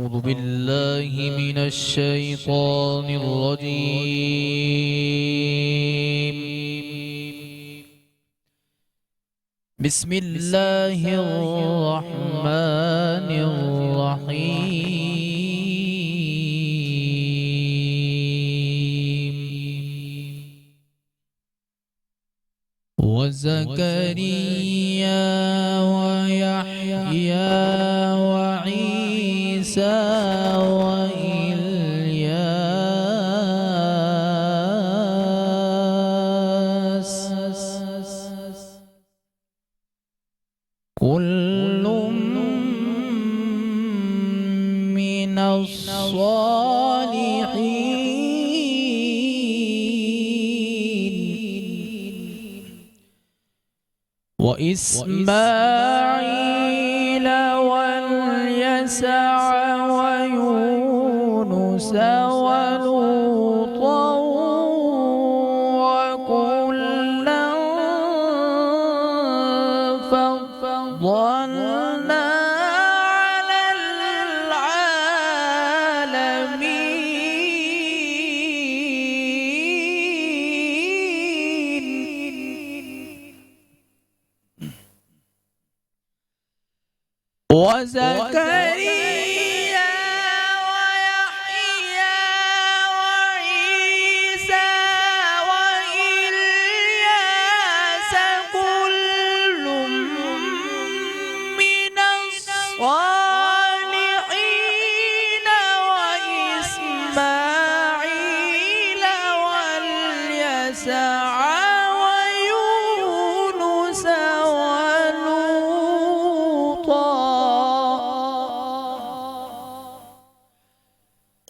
أعوذ بالله من الشيطان الرجيم. بسم الله الرحمن الرحيم. وزكريا ويحيى وعيسى وإلياس كل من الصالحين. وإسماعيل واليسع ويونس ولوطا وكلا فضلنا على العالمين. وزكريا ويحيى وعيسى وإلياس كل من الصالحين. وإسماعيل واليسع ويونس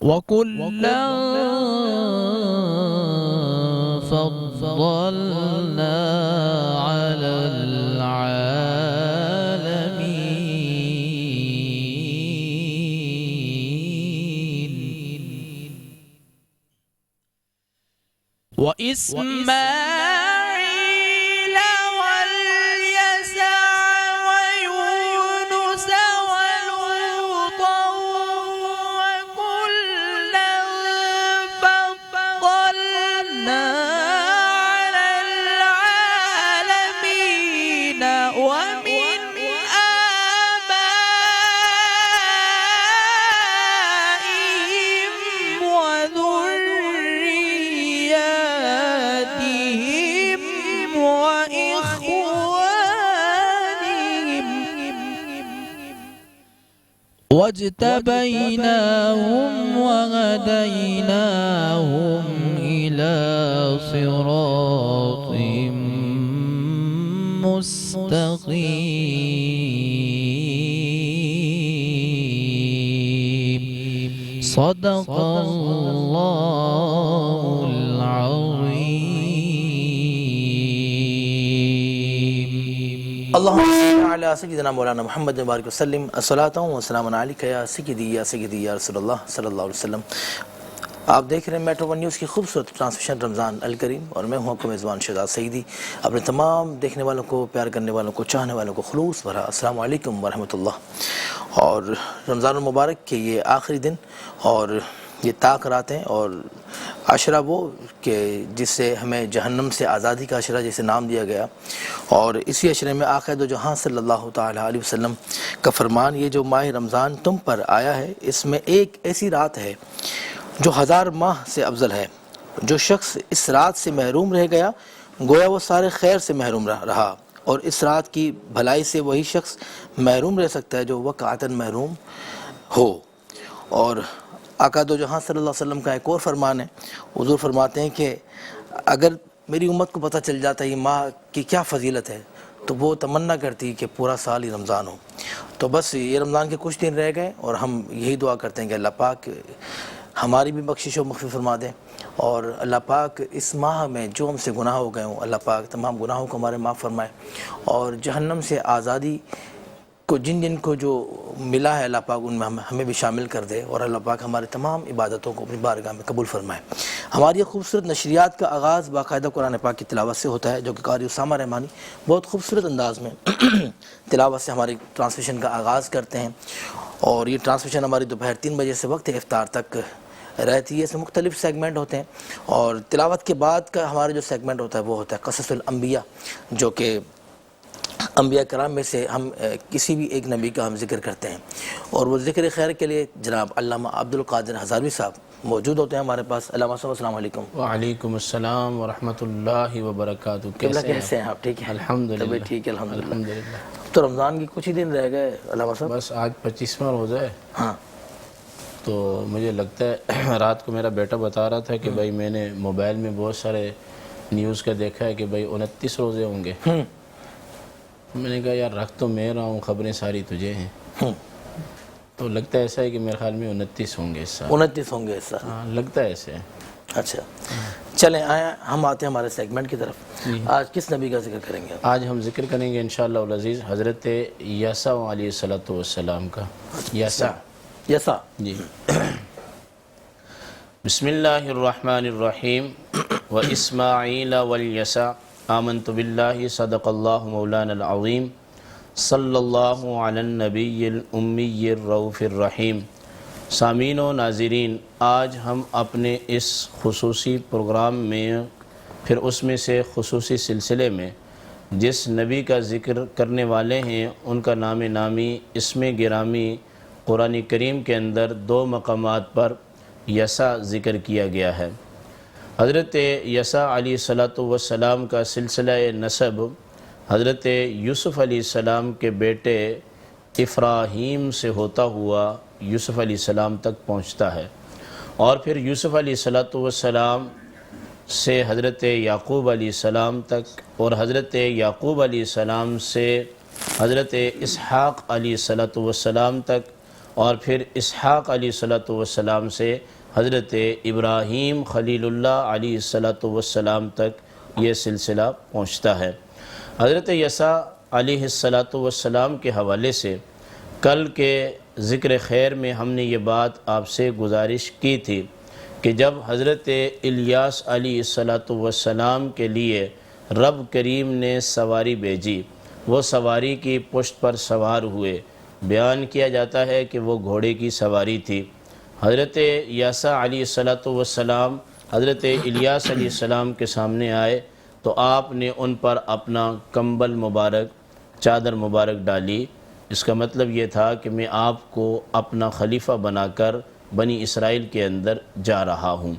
وكلا فضلنا على العالمين. وإسماعيل واليسع ويونس ولوطا وكلا فضلنا على العالمين. ومن آبائهم وذرياتهم وإخوانهم واجتبيناهم وهديناهم إلى صراط مستقيم. صدق الله العظيم. اللهم صل على سيدنا مولانا محمد وبارك وسلم. الصلاۃ والسلام علیک یا سیدی یا رسول اللہ صلی اللہ علیہ وسلم. آپ دیکھ رہے ہیں میٹرو ون نیوز کی خوبصورت ٹرانسمیشن رمضان الکریم، اور میں ہوں آپ کا میزبان شہزاد سعیدی. اپنے تمام دیکھنے والوں کو، پیار کرنے والوں کو، چاہنے والوں کو خلوص بھرا السلام علیکم ورحمۃ اللہ. اور رمضان المبارک کے یہ آخری دن اور یہ طاق راتیں اور عشرہ وہ کہ جس سے ہمیں جہنم سے آزادی کا عشرہ جسے نام دیا گیا، اور اسی عشرے میں آقا دو جہاں صلی اللہ تعالیٰ علیہ وسلم کا فرمان، یہ جو ماہ رمضان تم پر آیا ہے اس میں ایک ایسی رات ہے جو 1000 ماہ سے افضل ہے. جو شخص اس رات سے محروم رہ گیا گویا وہ سارے خیر سے محروم رہا، اور اس رات کی بھلائی سے وہی شخص محروم رہ سکتا ہے جو وقعتاً محروم ہو. اور آقا دو جہاں صلی اللہ علیہ وسلم کا ایک اور فرمان ہے. حضور فرماتے ہیں کہ اگر میری امت کو پتہ چل جاتا ہے یہ ماہ کی کیا فضیلت ہے تو وہ تمنا کرتی کہ پورا سال ہی رمضان ہو. تو بس یہ رمضان کے کچھ دن رہ گئے اور ہم یہی دعا کرتے ہیں کہ اللہ پاک ہماری بھی بخشش و مغفرت فرما دیں، اور اللہ پاک اس ماہ میں جو ہم سے گناہ ہو گئے ہوں اللہ پاک تمام گناہوں کو ہمارے معاف فرمائے، اور جہنم سے آزادی کو جن کو جو ملا ہے اللہ پاک ان میں ہمیں بھی شامل کر دے، اور اللہ پاک ہمارے تمام عبادتوں کو اپنی بارگاہ میں قبول فرمائے. ہماری یہ خوبصورت نشریات کا آغاز باقاعدہ قرآن پاک کی تلاوت سے ہوتا ہے، جو کہ قاری اسامہ رحمانی بہت خوبصورت انداز میں تلاوت سے ہماری ٹرانسمیشن کا آغاز کرتے ہیں. اور یہ ٹرانسمیشن ہماری دوپہر 3 بجے سے وقت افطار تک رہتی ہے. اس میں مختلف سیگمنٹ ہوتے ہیں اور تلاوت کے بعد کا ہمارا جو سیگمنٹ ہوتا ہے وہ ہوتا ہے قصص الانبیاء، جو کہ انبیاء کرام میں سے ہم کسی بھی ایک نبی کا ہم ذکر کرتے ہیں. اور وہ ذکر خیر کے لیے جناب علامہ عبدالقادر ہزاروی صاحب موجود ہوتے ہیں ہمارے پاس. علامہ صاحب السلام علیکم. وعلیکم السلام ورحمۃ اللہ وبرکاتہ. کیسے ہیں آپ؟ ٹھیک ہیں؟ الحمدللہ. طبیعت ٹھیک ہے الحمدللہ. الحمدللہ. تو رمضان کی کچھ ہی دن رہ گئے علامہ صاحب. بس آج 25واں روزہ ہے. ہاں. تو مجھے لگتا ہے رات کو میرا بیٹا بتا رہا تھا کہ بھائی میں نے موبائل میں بہت سارے نیوز کا دیکھا ہے کہ بھائی 29 روزے ہوں گے. میں نے کہا یار رکھ تو میں رہا ہوں، خبریں ساری تجھے ہیں. تو لگتا ہے ایسا ہے کہ میرے خیال میں 29 ہوں گے اس سال. 29 ہوں گے اس سال. ہاں لگتا ہے ایسے. اچھا چلیں آئیں ہم آتے ہیں ہمارے سیگمنٹ کی طرف. آج کس نبی کا ذکر کریں گے؟ آج ہم ذکر کریں گے انشاءاللہ العزیز حضرت یسع علیہ السلام کا. یسع. یسع. جی. بسم اللہ الرحمن الرحیم. واسماعیل والیسع آمنت باللہ صدق اللہ مولانا العظیم صلی اللہ علی النبی الامی الرؤوف الرحیم. سامعین و ناظرین، آج ہم اپنے اس خصوصی پروگرام میں پھر اس میں سے خصوصی سلسلے میں جس نبی کا ذکر کرنے والے ہیں ان کا نام نامی اسم گرامی قرآن کریم کے اندر 2 مقامات پر یسع ذکر کیا گیا ہے. حضرت یسع علیہ السلام کا سلسلہ نسب حضرت یوسف علیہ السلام کے بیٹے افراہیم سے ہوتا ہوا یوسف علیہ السلام تک پہنچتا ہے، اور پھر یوسف علیہ السلام سے حضرت یعقوب علیہ السلام تک، اور حضرت یعقوب علیہ السلام سے حضرت اسحاق علیہ السلام تک، اور پھر اسحاق علیہ السلام سے حضرت ابراہیم خلیل اللہ علیہ السلام تک یہ سلسلہ پہنچتا ہے. حضرت یسع علیہ السلام کے حوالے سے کل کے ذکر خیر میں ہم نے یہ بات آپ سے گزارش کی تھی کہ جب حضرت الیاس علیہ السلام کے لیے رب کریم نے سواری بھیجی، وہ سواری کی پشت پر سوار ہوئے. بیان کیا جاتا ہے کہ وہ گھوڑے کی سواری تھی. حضرت یسع علیہ السلام حضرت الیاس علیہ السلام کے سامنے آئے تو آپ نے ان پر اپنا کمبل مبارک، چادر مبارک ڈالی. اس کا مطلب یہ تھا کہ میں آپ کو اپنا خلیفہ بنا کر بنی اسرائیل کے اندر جا رہا ہوں.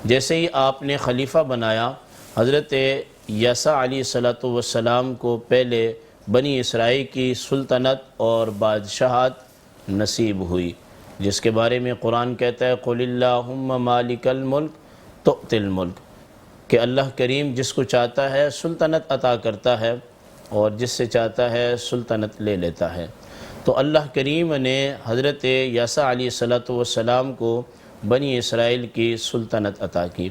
جیسے ہی آپ نے خلیفہ بنایا، حضرت یسع علیہ السلام کو پہلے بنی اسرائیل کی سلطنت اور بادشاہت نصیب ہوئی، جس کے بارے میں قرآن کہتا ہے قُلِ اللَّهُمَّ مَالِكَ الْمُلْكِ تُؤْتِ الْمُلْكِ، کہ اللہ کریم جس کو چاہتا ہے سلطنت عطا کرتا ہے اور جس سے چاہتا ہے سلطنت لے لیتا ہے. تو اللہ کریم نے حضرت یسع علیہ السلام کو بنی اسرائیل کی سلطنت عطا کی.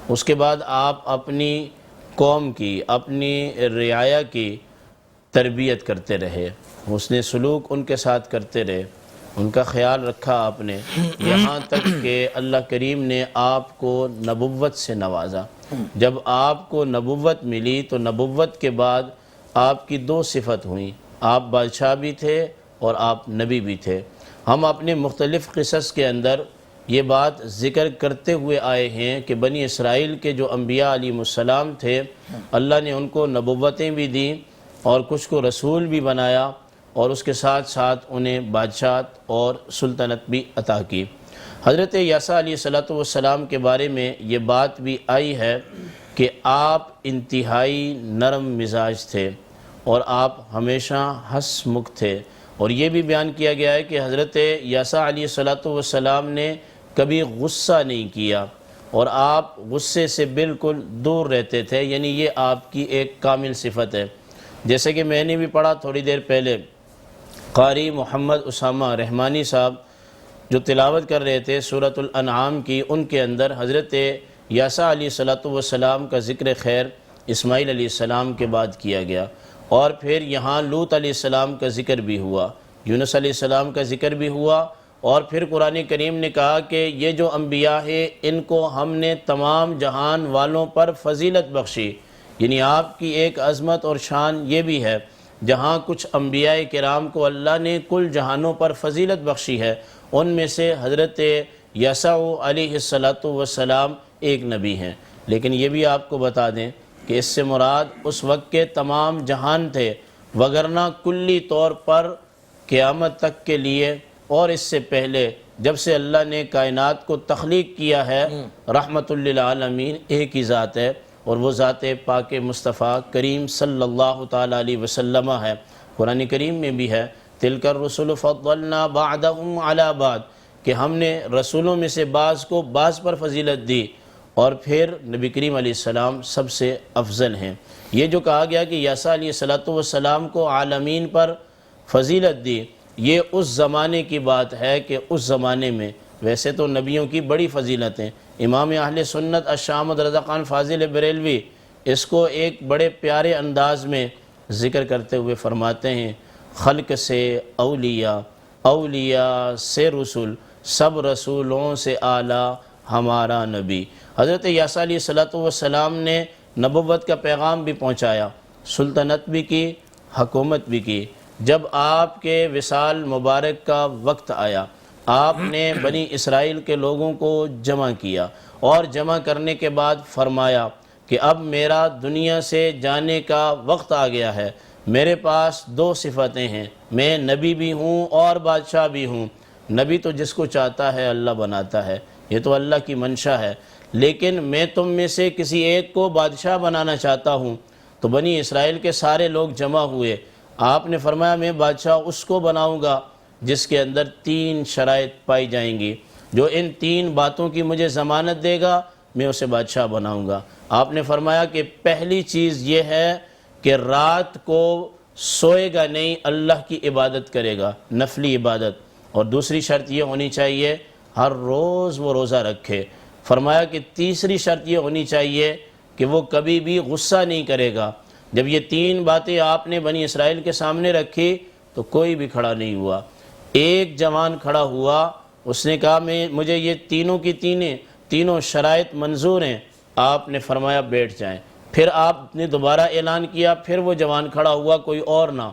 اس کے بعد آپ اپنی قوم کی، اپنی رعایا کی تربیت کرتے رہے، حسن سلوک ان کے ساتھ کرتے رہے، ان کا خیال رکھا آپ نے، یہاں تک کہ اللہ کریم نے آپ کو نبوت سے نوازا. جب آپ کو نبوت ملی تو نبوت کے بعد آپ کی 2 صفت ہوئیں، آپ بادشاہ بھی تھے اور آپ نبی بھی تھے. ہم اپنے مختلف قصص کے اندر یہ بات ذکر کرتے ہوئے آئے ہیں کہ بنی اسرائیل کے جو انبیاء علیہ السلام تھے، اللہ نے ان کو نبوتیں بھی دیں اور کچھ کو رسول بھی بنایا، اور اس کے ساتھ ساتھ انہیں بادشاہت اور سلطنت بھی عطا کی. حضرت یسع علیہ السلام کے بارے میں یہ بات بھی آئی ہے کہ آپ انتہائی نرم مزاج تھے اور آپ ہمیشہ ہنسمکھ تھے. اور یہ بھی بیان کیا گیا ہے کہ حضرت یسع علیہ السلام نے کبھی غصہ نہیں کیا اور آپ غصے سے بالکل دور رہتے تھے، یعنی یہ آپ کی ایک کامل صفت ہے. جیسے کہ میں نے بھی پڑھا تھوڑی دیر پہلے، قاری محمد اسامہ رحمانی صاحب جو تلاوت کر رہے تھے سورۃ الانعام کی، ان کے اندر حضرت یسع علیہ السلام کا ذکر خیر اسماعیل علیہ السلام کے بعد کیا گیا، اور پھر یہاں لوط علیہ السلام کا ذکر بھی ہوا، یونس علیہ السلام کا ذکر بھی ہوا، اور پھر قرآن کریم نے کہا کہ یہ جو انبیاء ہیں ان کو ہم نے تمام جہان والوں پر فضیلت بخشی. یعنی آپ کی ایک عظمت اور شان یہ بھی ہے جہاں کچھ انبیاء کرام کو اللہ نے کل جہانوں پر فضیلت بخشی ہے، ان میں سے حضرت یسع علیہ السلام ایک نبی ہیں۔ لیکن یہ بھی آپ کو بتا دیں کہ اس سے مراد اس وقت کے تمام جہان تھے، وگرنہ کلی طور پر قیامت تک کے لیے اور اس سے پہلے جب سے اللہ نے کائنات کو تخلیق کیا ہے، رحمت للعالمین ایک ہی ذات ہے، اور وہ ذات پاک مصطفیٰ کریم صلی اللہ تعالیٰ علیہ وسلم ہے۔ قرآن کریم میں بھی ہے تِلْكَ الرُّسُلُ فَضَّلْنَا بَعْضَهُمْ عَلَى بَعْضٍ، کہ ہم نے رسولوں میں سے بعض کو بعض پر فضیلت دی، اور پھر نبی کریم علیہ السلام سب سے افضل ہیں۔ یہ جو کہا گیا کہ یسع علیہ السلام کو عالمین پر فضیلت دی، یہ اس زمانے کی بات ہے کہ اس زمانے میں ویسے تو نبیوں کی بڑی فضیلتیں، امام اہل سنت الشامد رضا خان فاضل بریلوی اس کو ایک بڑے پیارے انداز میں ذکر کرتے ہوئے فرماتے ہیں، خلق سے اولیاء، اولیاء سے رسول، سب رسولوں سے اعلیٰ ہمارا نبی۔ حضرت یسع علیہ السلام نے نبوت کا پیغام بھی پہنچایا، سلطنت بھی کی، حکومت بھی کی۔ جب آپ کے وصال مبارک کا وقت آیا، آپ نے بنی اسرائیل کے لوگوں کو جمع کیا، اور جمع کرنے کے بعد فرمایا کہ اب میرا دنیا سے جانے کا وقت آ گیا ہے، میرے پاس دو صفتیں ہیں، میں نبی بھی ہوں اور بادشاہ بھی ہوں۔ نبی تو جس کو چاہتا ہے اللہ بناتا ہے، یہ تو اللہ کی منشا ہے، لیکن میں تم میں سے کسی ایک کو بادشاہ بنانا چاہتا ہوں۔ تو بنی اسرائیل کے سارے لوگ جمع ہوئے، آپ نے فرمایا میں بادشاہ اس کو بناؤں گا جس کے اندر 3 شرائط پائی جائیں گی، جو ان 3 باتوں کی مجھے ضمانت دے گا میں اسے بادشاہ بناؤں گا۔ آپ نے فرمایا کہ پہلی چیز یہ ہے کہ رات کو سوئے گا نہیں، اللہ کی عبادت کرے گا، نفلی عبادت، اور دوسری شرط یہ ہونی چاہیے ہر روز وہ روزہ رکھے۔ فرمایا کہ تیسری شرط یہ ہونی چاہیے کہ وہ کبھی بھی غصہ نہیں کرے گا۔ جب یہ 3 باتیں آپ نے بنی اسرائیل کے سامنے رکھی تو کوئی بھی کھڑا نہیں ہوا۔ ایک جوان کھڑا ہوا، اس نے کہا مجھے یہ تینوں کی تینوں شرائط منظور ہیں۔ آپ نے فرمایا بیٹھ جائیں۔ پھر آپ نے دوبارہ اعلان کیا، پھر وہ جوان کھڑا ہوا، کوئی اور نہ۔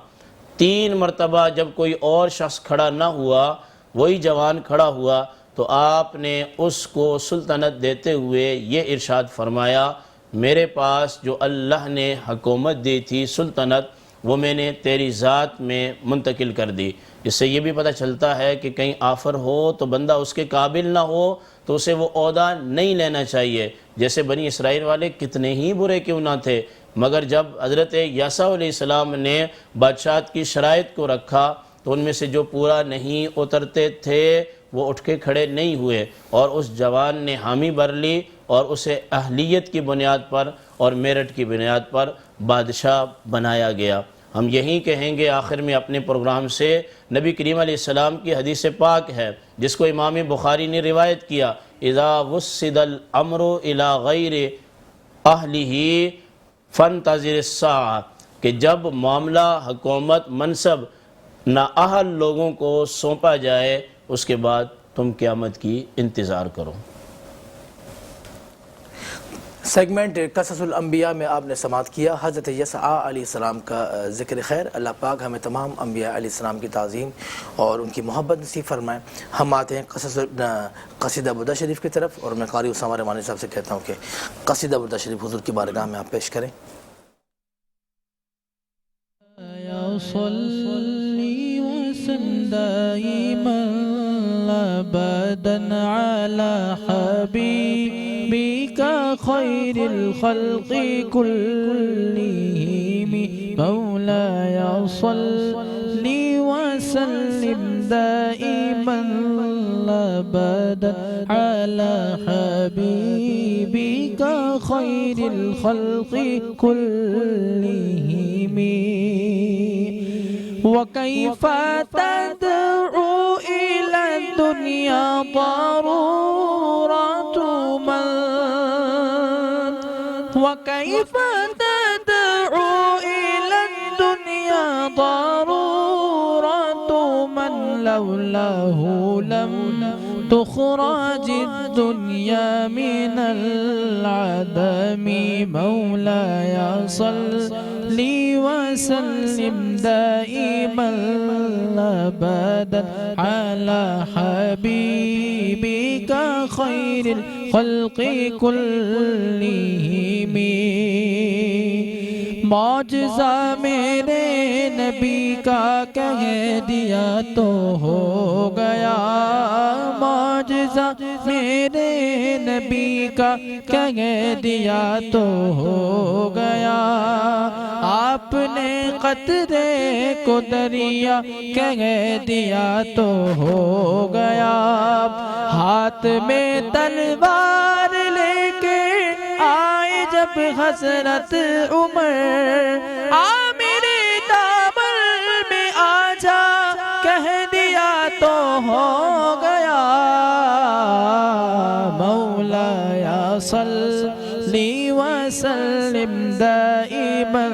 3 مرتبہ جب کوئی اور شخص کھڑا نہ ہوا، وہی جوان کھڑا ہوا، تو آپ نے اس کو سلطنت دیتے ہوئے یہ ارشاد فرمایا، میرے پاس جو اللہ نے حکومت دی تھی، سلطنت، وہ میں نے تیری ذات میں منتقل کر دی۔ اس سے یہ بھی پتہ چلتا ہے کہ کہیں آفر ہو تو بندہ اس کے قابل نہ ہو تو اسے وہ عہدہ نہیں لینا چاہیے۔ جیسے بنی اسرائیل والے کتنے ہی برے کیوں نہ تھے، مگر جب حضرت یسع علیہ السلام نے بادشاہت کی شرائط کو رکھا تو ان میں سے جو پورا نہیں اترتے تھے وہ اٹھ کے کھڑے نہیں ہوئے، اور اس جوان نے حامی بھر لی اور اسے اہلیت کی بنیاد پر اور میرٹ کی بنیاد پر بادشاہ بنایا گیا۔ ہم یہی کہیں گے آخر میں اپنے پروگرام سے، نبی کریم علیہ السلام کی حدیث پاک ہے جس کو امام بخاری نے روایت کیا، اذا وسد الامر الى غیر اہلہ فانتظر الساعہ، کہ جب معاملہ، حکومت، منصب نااہل لوگوں کو سونپا جائے اس کے بعد تم قیامت کی انتظار کرو۔ سیگمنٹ قصص الانبیاء میں آپ نے سماعت کیا حضرت یسع علیہ السلام کا ذکر خیر۔ اللہ پاک ہمیں تمام انبیاء علیہ السلام کی تعظیم اور ان کی محبت نصیب فرمائیں۔ ہم آتے ہیں قصیدہ بردہ شریف کی طرف، اور میں قاری اسامہ رحمانی صاحب سے کہتا ہوں کہ قصیدہ بردہ شریف حضور کی بارگاہ میں آپ پیش کریں۔ صلی وسلم دائما ابدا على حبيبك خير الخلق كلهم مولاي صل وسلم دائما ابدا على حبيبك خير الخلق كلهم وكيف تدعو إلى الدنيا ضرورة من وكيف تدعو إلى الدنيا ضرورة من لولا لولاه لم تخرج الدنيا من العدم مولاي صل وسلم دائما أبدا على حبيبك خير الخلق كلهم معجزہ میرے نبی کا کہہ دیا تو ہو گیا معجزہ میرے نبی کا کہہ دیا تو ہو گیا آپ نے قطرے کو دریا کہہ دیا تو ہو گیا ہاتھ میں تلوار لے کے آئے جب حضرت عمر میرے دامن میں آ جا کہہ دیا تو ہو گیا مولاي صلی وسلم دائما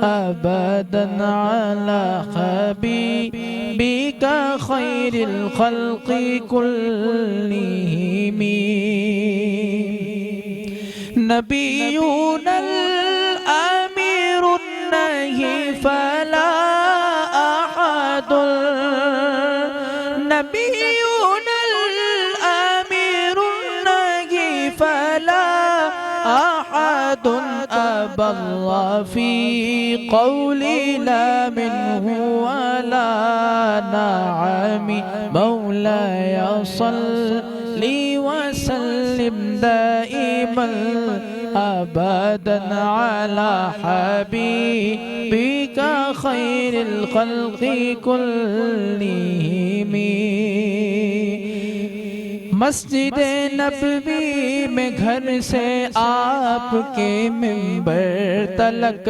أبدا على حبيبك خير الخلق كلهم نبينا الأمير النهي فلا أحد نبينا الأمير النهي فلا أحد أبر في قولي لا منه ولا نعم مولاي صل وسلم دائما أبدا على حبيبك خير الخلق كلهم مسجد نبوی میں گھر سے آپ کے منبر تلک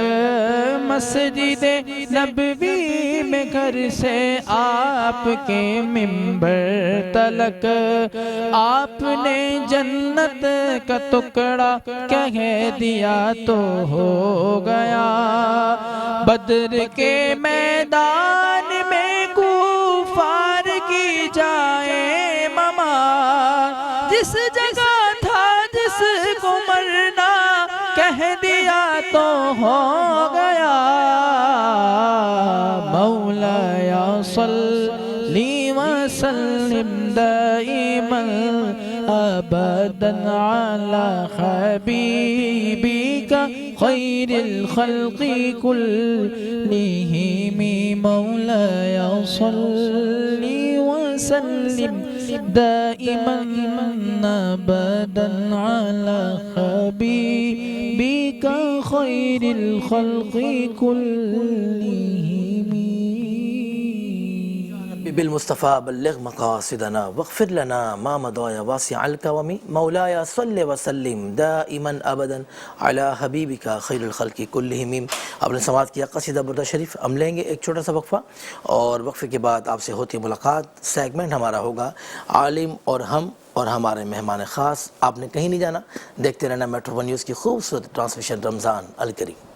مسجد نبوی میں گھر سے آپ کے منبر تلک آپ نے جنت کا ٹکڑا کہہ دیا تو ہو گیا بدر کے میدان میں کفار کی جائے جس جگہ تھا جس کو مرنا کہہ دیا تو ہو گیا مولاي صلی وسلم دائما أبدا على حبيبك خير الخلق كلهم مولاي صلی وسلم دائما أبدا على حبيبك خير الخلق كلهم بالمصطفى بلغ مقاصدنا واغفر لنا ما مضى يا واسع الكرم مولاي صل وسلم دائما ابدا على حبيبك خير الخلق كلهم آپ نے سماعت کیا قصیدہ بردہ شریف ہم لیں گے ایک چھوٹا سا وقفہ اور وقفے کے بعد آپ سے ہوتی ملاقات سیگمنٹ ہمارا ہوگا عالم اور ہم اور ہمارے مہمان خاص آپ نے کہیں نہیں جانا دیکھتے رہنا میٹرو ون نیوز کی خوبصورت ٹرانسمیشن رمضان الکریم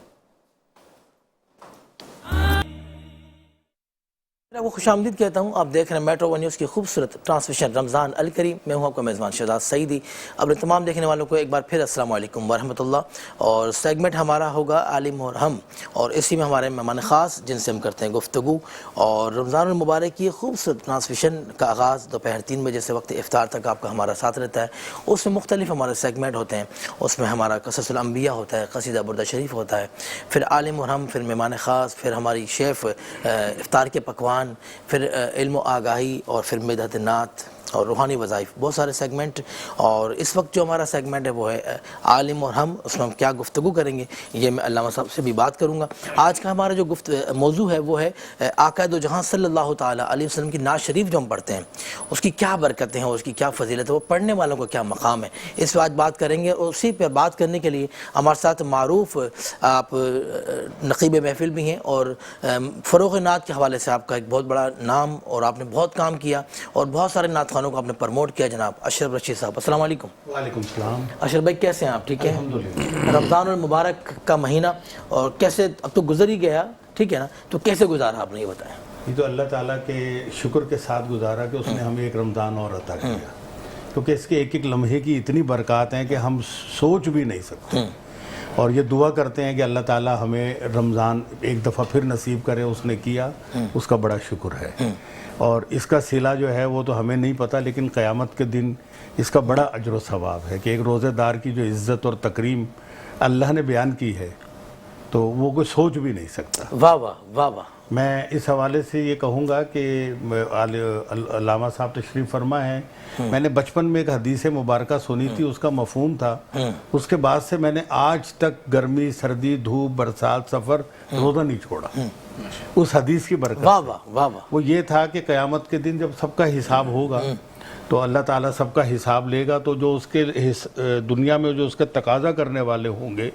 کو خوش آمدید کہتا ہوں آپ دیکھ رہے ہیں میٹرو ون نیوز کی خوبصورت ٹرانسمیشن رمضان الکریم میں ہوں آپ کا میزبان شہزاد سعیدی اپنے تمام دیکھنے والوں کو ایک بار پھر السلام علیکم ورحمۃ اللہ اور سیگمنٹ ہمارا ہوگا عالم اور ہم اور اسی میں ہمارے مہمان خاص جن سے ہم کرتے ہیں گفتگو اور رمضان المبارک کی خوبصورت ٹرانسمیشن کا آغاز دوپہر 3 بجے سے وقت افطار تک آپ کا ہمارا ساتھ رہتا ہے اس میں مختلف ہمارے سیگمنٹ ہوتے ہیں اس میں ہمارا قصص الانبیاء ہوتا ہے قصیدہ بردہ شریف ہوتا ہے پھر عالم اور ہم پھر مہمان خاص پھر ہماری شیف افطار کے پکوان پھر علم و آگاہی اور پھر مدحت نعت اور روحانی وظائف بہت سارے سیگمنٹ اور اس وقت جو ہمارا سیگمنٹ ہے وہ ہے عالم اور ہم اس میں ہم کیا گفتگو کریں گے یہ میں علامہ صاحب سے بھی بات کروں گا آج کا ہمارا جو موضوع ہے وہ ہے آقا دو جہاں صلی اللہ تعالیٰ علیہ وسلم کی نعت شریف جو ہم پڑھتے ہیں اس کی کیا برکتیں ہیں اس کی کیا فضیلت ہے وہ پڑھنے والوں کا کیا مقام ہے اس پہ آج بات کریں گے اور اسی پہ بات کرنے کے لیے ہمارے ساتھ معروف آپ نقیب محفل بھی ہیں اور فروغ نعت کے حوالے سے آپ کا ایک بہت بڑا نام اور آپ نے بہت کام کیا اور بہت سارے نعت خانوں کو آپ نے پروموٹ کیا جناب اشرف رشید صاحب السلام علیکم وعلیکم السلام اشرف بھائی کیسے ہیں آپ ٹھیک ہیں الحمدللہ رمضان المبارک کا مہینہ اور کیسے اب تو گزر ہی گیا ٹھیک ہے نا تو کیسے گزارا آپ نے یہ بتائیں یہ تو اللہ تعالیٰ کے شکر کے ساتھ گزارا کہ اس نے ہمیں ایک رمضان اور عطا کیا، کیونکہ اس کے ایک ایک لمحے کی اتنی برکات ہیں کہ ہم سوچ بھی نہیں سکتے، اور یہ دعا کرتے ہیں کہ اللہ تعالیٰ ہمیں رمضان ایک دفعہ پھر نصیب کرے، اس نے کیا، اس کا بڑا شکر ہے۔ اور اس کا صلہ جو ہے وہ تو ہمیں نہیں پتہ، لیکن قیامت کے دن اس کا بڑا اجر و ثواب ہے کہ ایک روزے دار کی جو عزت اور تکریم اللہ نے بیان کی ہے تو وہ کوئی سوچ بھی نہیں سکتا۔ واہ واہ واہ واہ۔ میں اس حوالے سے یہ کہوں گا کہ علامہ صاحب تشریف فرما ہیں، میں نے بچپن میں ایک حدیث مبارکہ سنی تھی، اس کا مفہوم تھا، اس کے بعد سے میں نے آج تک گرمی، سردی، دھوپ، برسات، سفر روزہ نہیں چھوڑا اس حدیث کی برکت واہ سے۔ واہ واہ واہ۔ وہ یہ تھا کہ قیامت کے دن جب سب کا حساب ہوگا تو اللہ تعالیٰ سب کا حساب لے گا، تو جو اس کے دنیا میں جو اس کے تقاضا کرنے والے ہوں گے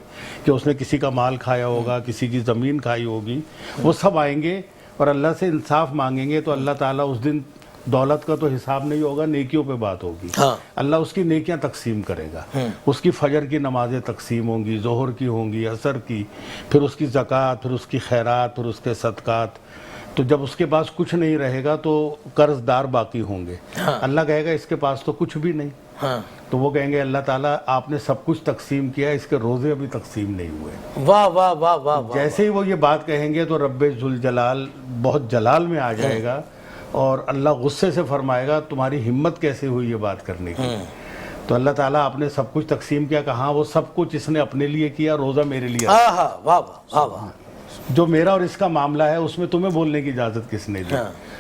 کہ اس نے کسی کا مال کھایا ہوگا، کسی کی زمین کھائی ہوگی، وہ سب آئیں گے اور اللہ سے انصاف مانگیں گے، تو اللہ تعالیٰ اس دن دولت کا تو حساب نہیں ہوگا، نیکیوں پہ بات ہوگی۔ اللہ اس کی نیکیاں تقسیم کرے گا، اس کی فجر کی نمازیں تقسیم ہوں گی، ظہر کی ہوں گی، عصر کی، پھر اس کی زکوٰۃ، پھر اس کی خیرات، پھر اس کے صدقات۔ تو جب اس کے پاس کچھ نہیں رہے گا تو قرض دار باقی ہوں گے، اللہ کہے گا اس کے پاس تو کچھ بھی نہیں، تو وہ کہیں گے اللہ تعالیٰ آپ نے سب کچھ تقسیم کیا، اس کے روزے ابھی تقسیم نہیں ہوئے۔ واہ واہ واہ واہ۔ جیسے ہی وہ یہ بات کہیں گے تو رب ذوالجلال بہت جلال میں آ جائے گا اور اللہ غصے سے فرمائے گا تمہاری ہمت کیسے ہوئی یہ بات کرنے کی؟ تو اللہ تعالیٰ آپ نے سب کچھ تقسیم کیا، کہاں وہ سب کچھ اس نے اپنے لیے کیا، روزہ میرے لیے۔ واہ واہ واہ واہ۔ جو میرا اور اس کا معاملہ ہے اس میں تمہیں بولنے کی اجازت کس نے دی؟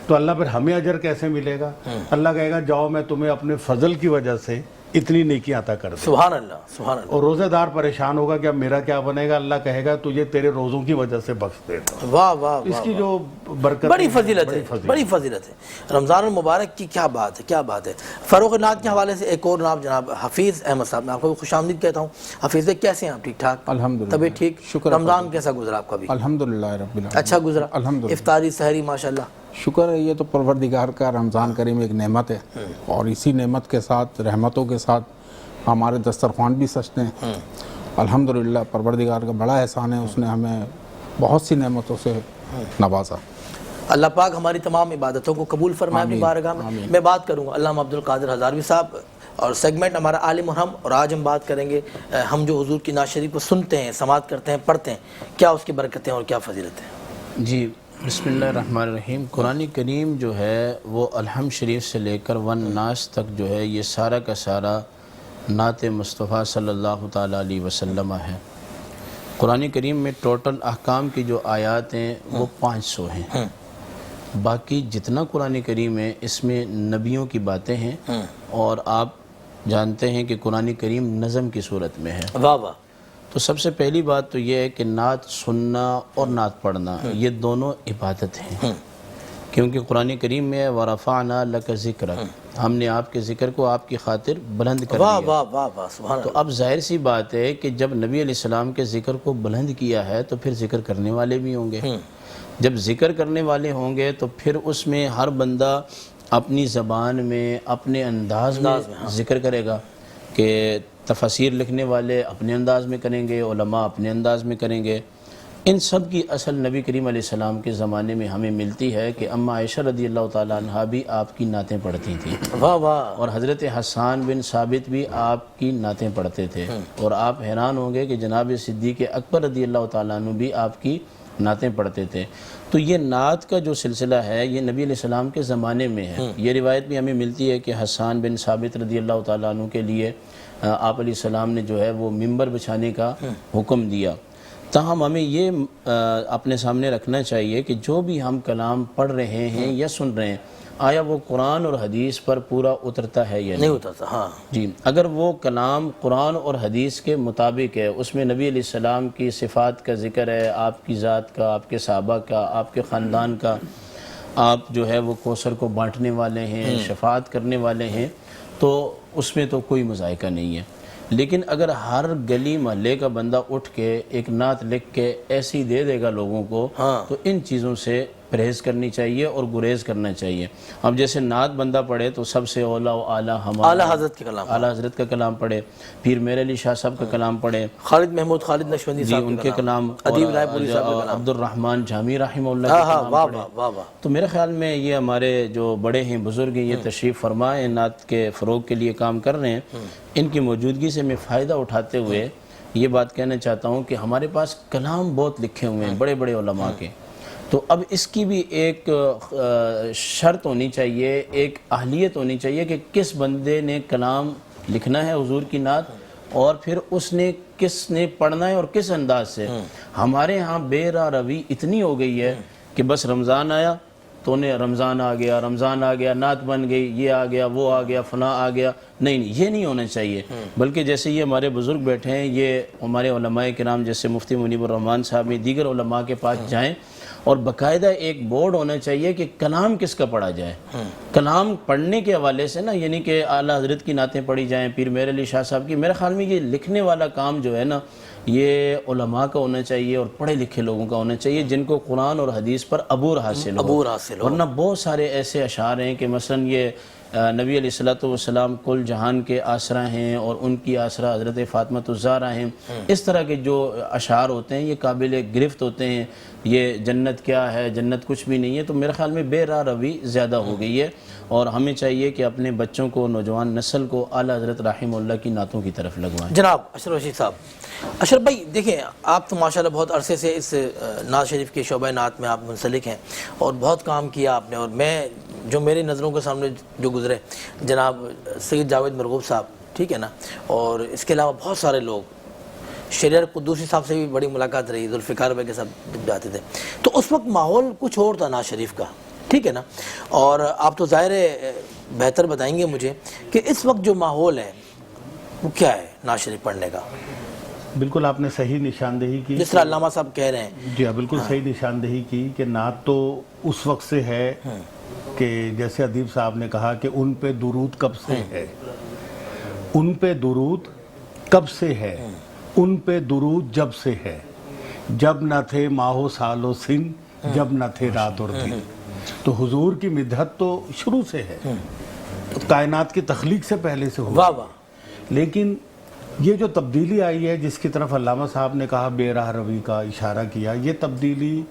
تو اللہ پھر ہمیں اجر کیسے ملے گا؟ اللہ کہے گا جاؤ میں تمہیں اپنے فضل کی وجہ سے اتنی نیکی عطا کر دوں۔ سبحان اللہ سبحان اللہ۔ اور روزے دار پریشان ہوگا کہ اب میرا کیا بنے گا؟ اللہ کہے گا تجھے تیرے روزوں کی وجہ سے بخش دیتا ہوں۔ واہ واہ۔ اس کی جو برکت بڑی فضیلت ہے، بڑی فضیلت ہے رمضان المبارک کی۔ کیا بات ہے، کیا بات ہے۔ فروغ نعت کے حوالے سے ایک اور نام جناب حفیظ احمد صاحب، میں آپ کو خوش آمدید کہتا ہوں۔ حفیظ کیسے ہیں آپ؟ ٹھیک ٹھاک؟ الحمدللہ، طبیعت ٹھیک؟ شکر۔ رمضان کیسا گزرا آپ کا بھی؟ الحمدللہ رب العالمین، اچھا گزرا؟ الحمدللہ، افطاری سحری ماشاءاللہ؟ شکر ہے، یہ تو پروردگار کا رمضان کریم ایک نعمت ہے، اور اسی نعمت کے ساتھ، رحمتوں کے ساتھ ہمارے دسترخوان بھی سجتے ہیں۔ الحمدللہ پروردگار کا بڑا احسان ہے، اس نے ہمیں بہت سی نعمتوں سے نوازا۔ اللہ پاک ہماری تمام عبادتوں کو قبول فرمائے اپنی بارگاہ میں۔ میں بات کروں گا علامہ عبدالقادر ہزاروی صاحب، اور سیگمنٹ ہمارا عالم اور ہم، اور آج ہم بات کریں گے ہم جو حضور کی نعت شریف کو سنتے ہیں، سماعت کرتے ہیں، پڑھتے ہیں، کیا اس کی برکتیں اور کیا فضیلت ہے؟ جی بسم اللہ الرحمن الرحیم۔ قرآن کریم جو ہے وہ الحمد شریف سے لے کر والناس تک جو ہے یہ سارا کا سارا نعت مصطفیٰ صلی اللہ تعالیٰ علیہ وسلم ہے۔ قرآن کریم میں ٹوٹل احکام کی جو آیات ہیں وہ 500 ہیں، باقی جتنا قرآن کریم ہے اس میں نبیوں کی باتیں ہیں، اور آپ جانتے ہیں کہ قرآن کریم نظم کی صورت میں ہے۔ واہ واہ۔ تو سب سے پہلی بات تو یہ ہے کہ نعت سننا اور نعت پڑھنا یہ دونوں عبادت ہیں، کیونکہ قرآن کریم میں وَرَفَعْنَا لَكَ ذِكْرَكَ، ہم نے آپ کے ذکر کو آپ کی خاطر بلند کر واہ دیا۔ واہ واہ واہ سبحان تو اللہ۔ اب ظاہر سی بات ہے کہ جب نبی علیہ السلام کے ذکر کو بلند کیا ہے تو پھر ذکر کرنے والے بھی ہوں گے۔ جب ذکر کرنے والے ہوں گے تو پھر اس میں ہر بندہ اپنی زبان میں اپنے انداز میں ذکر کرے گا، کہ تفاسیر لکھنے والے اپنے انداز میں کریں گے، علماء اپنے انداز میں کریں گے۔ ان سب کی اصل نبی کریم علیہ السلام کے زمانے میں ہمیں ملتی ہے کہ اماں عائشہ رضی اللہ تعالیٰ عنہا بھی آپ کی نعتیں پڑھتی تھیں، واہ واہ۔ اور حضرت حسان بن ثابت بھی آپ کی نعتیں پڑھتے تھے، اور آپ حیران ہوں گے کہ جناب صدیق اکبر رضی اللہ تعالیٰ عنہ بھی آپ کی نعتیں پڑھتے تھے۔ تو یہ نعت کا جو سلسلہ ہے یہ نبی علیہ السلام کے زمانے میں ہے۔ یہ روایت بھی ہمیں ملتی ہے کہ حسان بن ثابت رضی اللہ تعالیٰ عنہ کے لیے آپ علیہ السلام نے جو ہے وہ ممبر بچھانے کا حکم دیا۔ تاہم ہمیں یہ اپنے سامنے رکھنا چاہیے کہ جو بھی ہم کلام پڑھ رہے ہیں یا سن رہے ہیں، آیا وہ قرآن اور حدیث پر پورا اترتا ہے یا نہیں اترتا؟ ہاں جی، اگر وہ کلام قرآن اور حدیث کے مطابق ہے، اس میں نبی علیہ السلام کی صفات کا ذکر ہے، آپ کی ذات کا، آپ کے صحابہ کا، آپ کے خاندان کا، آپ جو ہے وہ کوثر کو بانٹنے والے ہیں، شفاعت کرنے والے ہیں، تو اس میں تو کوئی مذائقہ نہیں ہے۔ لیکن اگر ہر گلی محلے کا بندہ اٹھ کے ایک نعت لکھ کے ایسی دے دے گا لوگوں کو، تو ان چیزوں سے پرہیز کرنی چاہیے اور گریز کرنا چاہیے. اب جیسے نعت بندہ پڑھے تو سب سے اولا و اعلیٰ ہمارا اعلیٰ حضرت کے کلام، اعلیٰ حضرت کا کلام پڑھے، پھر میر علی شاہ صاحب کا کلام پڑھے، خالد محمود خالد نقشبندی جی صاحب ان کے کلام، ادیب رائے پوری صاحب کے کلام. عبد الرحمن جامی رحمہ اللہ کے ہاں کلام واہ پڑھے. واہ واہ واہ. تو میرے خیال میں یہ ہمارے جو بڑے ہیں بزرگ ہیں، یہ تشریف فرمائے نعت کے فروغ کے لیے کام کر رہے ہیں. ان کی موجودگی سے میں فائدہ اٹھاتے ہوئے یہ بات کہنا چاہتا ہوں کہ ہمارے پاس کلام بہت لکھے ہوئے ہیں بڑے بڑے علماء کے. تو اب اس کی بھی ایک شرط ہونی چاہیے، ایک اہلیت ہونی چاہیے کہ کس بندے نے کلام لکھنا ہے حضور کی نعت، اور پھر اس نے کس نے پڑھنا ہے اور کس انداز سے. ہمارے ہاں بے راہ روی اتنی ہو گئی ہے کہ بس رمضان آیا تو انہیں رمضان آ گیا نعت بن گئی، یہ آ گیا وہ آ گیا فلاں آ گیا. نہیں، یہ نہیں ہونا چاہیے. بلکہ جیسے یہ ہمارے بزرگ بیٹھے ہیں، یہ ہمارے علماء کرام جیسے مفتی منیب الرحمن صاحب میں دیگر علماء کے پاس جائیں، اور باقاعدہ ایک بورڈ ہونا چاہیے کہ کلام کس کا پڑھا جائے. کلام پڑھنے کے حوالے سے نا، یعنی کہ اعلیٰ حضرت کی نعتیں پڑھی جائیں، پیر میر علی شاہ صاحب کی. میرے خیال میں یہ لکھنے والا کام جو ہے نا، یہ علماء کا ہونا چاہیے اور پڑھے لکھے لوگوں کا ہونا چاہیے جن کو قرآن اور حدیث پر عبور حاصل ہو. ورنہ بہت سارے ایسے اشعار ہیں کہ مثلا یہ نبی علیہ السلام کل جہان کے آسرا ہیں اور ان کی آسرا حضرت فاطمۃ الزہرا ہیں. اس طرح کے جو اشعار ہوتے ہیں یہ قابل گرفت ہوتے ہیں. یہ جنت کیا ہے، جنت کچھ بھی نہیں ہے. تو میرے خیال میں بے راہ روی زیادہ ہو گئی ہے، اور ہمیں چاہیے کہ اپنے بچوں کو، نوجوان نسل کو اعلیٰ حضرت رحمہ اللہ کی نعتوں کی طرف لگوائیں. جناب اشرف رشید صاحب، اشرف بھائی دیکھیں، آپ تو ماشاءاللہ بہت عرصے سے اس نعت شریف کے شعبہ نعت میں آپ منسلک ہیں اور بہت کام کیا آپ نے. اور میں جو میری نظروں کے سامنے جو گزرے، جناب سید جاوید مرغوب صاحب، ٹھیک ہے نا، اور اس کے علاوہ بہت سارے لوگ، شریعہ قدوسی صاحب سے بھی بڑی ملاقات رہی، ذوالفقار بھائی کے ساتھ جاتے تھے. تو اس وقت ماحول کچھ اور تھا نعت شریف کا، ٹھیک ہے نا. اور آپ تو ظاہر ہے بہتر بتائیں گے مجھے کہ اس وقت جو ماحول ہے وہ کیا ہے نعت شریف پڑھنے کا. بالکل آپ نے صحیح نشاندہی کی، جس طرح علامہ صاحب کہہ رہے ہیں. جی بالکل صحیح نشاندہی کی کہ نعت تو اس وقت سے ہے کہ جیسے ادیب صاحب نے کہا کہ ان پہ درود کب سے ہے، ان پہ درود کب سے ہے، ان پہ درود جب سے ہے، جب نہ تھے ماہ و سال و سن، جب نہ تھے رات اور دن. تو حضور کی مدحت تو شروع سے ہے، کائنات کی تخلیق سے پہلے سے ہوئی. واہ واہ. لیکن یہ جو تبدیلی آئی ہے جس کی طرف علامہ صاحب نے کہا بے راہ روی کا اشارہ کیا، یہ تبدیلی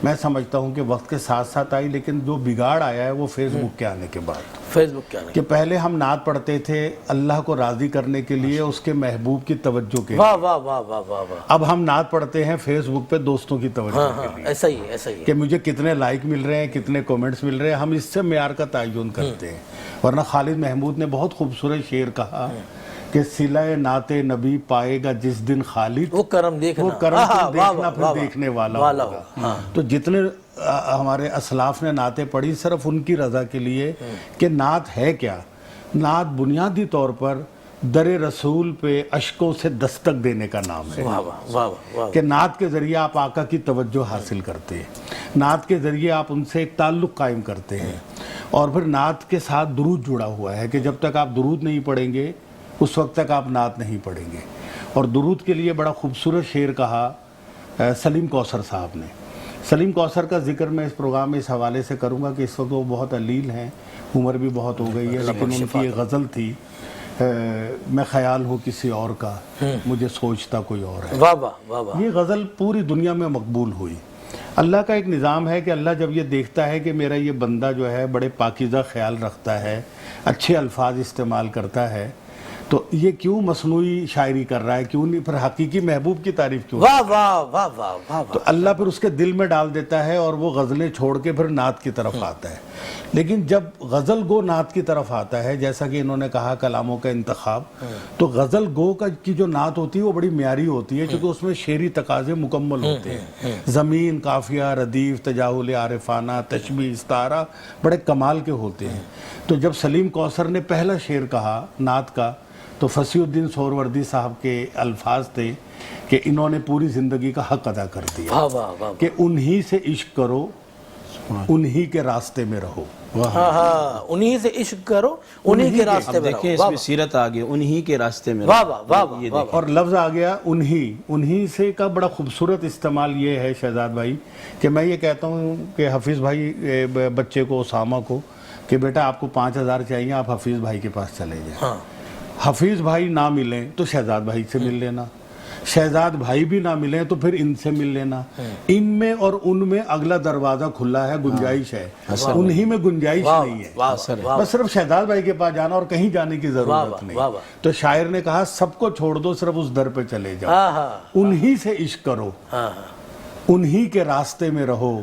میں سمجھتا ہوں کہ وقت کے ساتھ ساتھ آئی، لیکن جو بگاڑ آیا ہے وہ فیس بک کے آنے کے بعد. فیس بک کیا نہیں کہ پہلے ہم نعت پڑھتے تھے اللہ کو راضی کرنے کے لیے، اس کے محبوب کی توجہ کے لیے. واہ واہ واہ واہ واہ واہ. اب ہم نعت پڑھتے ہیں فیس بک پہ دوستوں کی توجہ کے لیے، ایسا ہی ہے، ایسا ہی ہے. کہ مجھے کتنے لائک مل رہے ہیں، کتنے کومنٹس مل رہے ہیں، ہم اس سے معیار کا تعین کرتے ہیں. ورنہ خالد محمود نے بہت خوبصورت شعر کہا کہ صلہ نعت نبی پائے گا جس دن خالد، وہ کرم دیکھنا، وہ کرم دیکھنا پھر دیکھنے والا ہوگا. تو جتنے ہمارے اسلاف نے نعتیں پڑھی صرف ان کی رضا کے لیے کہ نعت ہے کیا. نعت بنیادی طور پر در رسول پہ اشکوں سے دستک دینے کا نام ہے. واہ واہ واہ واہ. کہ نعت کے ذریعے آپ آقا کی توجہ حاصل کرتے ہیں، نعت کے ذریعے آپ ان سے ایک تعلق قائم کرتے ہیں. اور پھر نعت کے ساتھ درود جڑا ہوا ہے کہ جب تک آپ درود نہیں پڑھیں گے اس وقت تک آپ نعت نہیں پڑھیں گے. اور درود کے لیے بڑا خوبصورت شعر کہا سلیم کوثر صاحب نے. سلیم کوثر کا ذکر میں اس پروگرام میں اس حوالے سے کروں گا کہ اس وقت وہ بہت علیل ہیں، عمر بھی بہت ہو گئی ہے، لیکن ان کی ایک غزل تھی میں خیال ہوں کسی اور کا، مجھے سوچتا کوئی اور ہے. واہ واہ واہ واہ. یہ غزل پوری دنیا میں مقبول ہوئی. اللہ کا ایک نظام ہے کہ اللہ جب یہ دیکھتا ہے کہ میرا یہ بندہ جو ہے بڑے پاکیزہ خیال رکھتا ہے، اچھے الفاظ استعمال کرتا ہے، تو یہ کیوں مصنوعی شاعری کر رہا ہے، کیوں نہیں پھر حقیقی محبوب کی تعریف کیوں. واہ واہ واہ واہ واہ. تو اللہ پھر اس کے دل میں ڈال دیتا ہے اور وہ غزلیں چھوڑ کے پھر نعت کی طرف آتا ہے. لیکن جب غزل گو نعت کی طرف آتا ہے، جیسا کہ انہوں نے کہا کلاموں کا انتخاب، تو غزل گو کی جو نعت ہوتی ہے وہ بڑی معیاری ہوتی ہے کیونکہ اس میں شعری تقاضے مکمل ہوتے ہیں. زمین، قافیہ، ردیف، تجاہل عارفانہ، تشبیہ، استعارہ بڑے کمال کے ہوتے ہیں. تو جب سلیم کوثر نے پہلا شعر کہا نعت کا تو فصیح الدین سہروردی صاحب کے الفاظ تھے کہ انہوں نے پوری زندگی کا حق ادا کر دیا واہ واہ واہ. کہ انہی سے عشق کرو، انہی کے راستے میں رہو. ہاں ہاں انہی سے عشق کرو انہی کے راستے اب میں دیکھیں رہو. اس میں سیرت آگے انہی کے راستے میں واہ واہ واہ واہ واہ. اور لفظ آ گیا انہی سے کا بڑا خوبصورت استعمال یہ ہے شہزاد بھائی کہ میں یہ کہتا ہوں کہ حفیظ بھائی بچے کو اسامہ کو کہ بیٹا آپ کو 5,000 چاہیے آپ حفیظ بھائی کے پاس چلے جائیں. ہاں حفیظ بھائی نہ ملیں تو شہزاد بھائی سے مل لینا, شہزاد بھائی بھی نہ ملیں تو پھر ان سے مل لینا. ان میں اور ان میں اگلا دروازہ کھلا ہے, گنجائش ہے, انہی میں گنجائش نہیں ہے. بس صرف شہزاد بھائی کے پاس جانا اور کہیں جانے کی ضرورت نہیں. تو شاعر نے کہا سب کو چھوڑ دو صرف اس در پہ چلے جاؤ, انہی سے عشق کرو, انہی کے راستے میں رہو,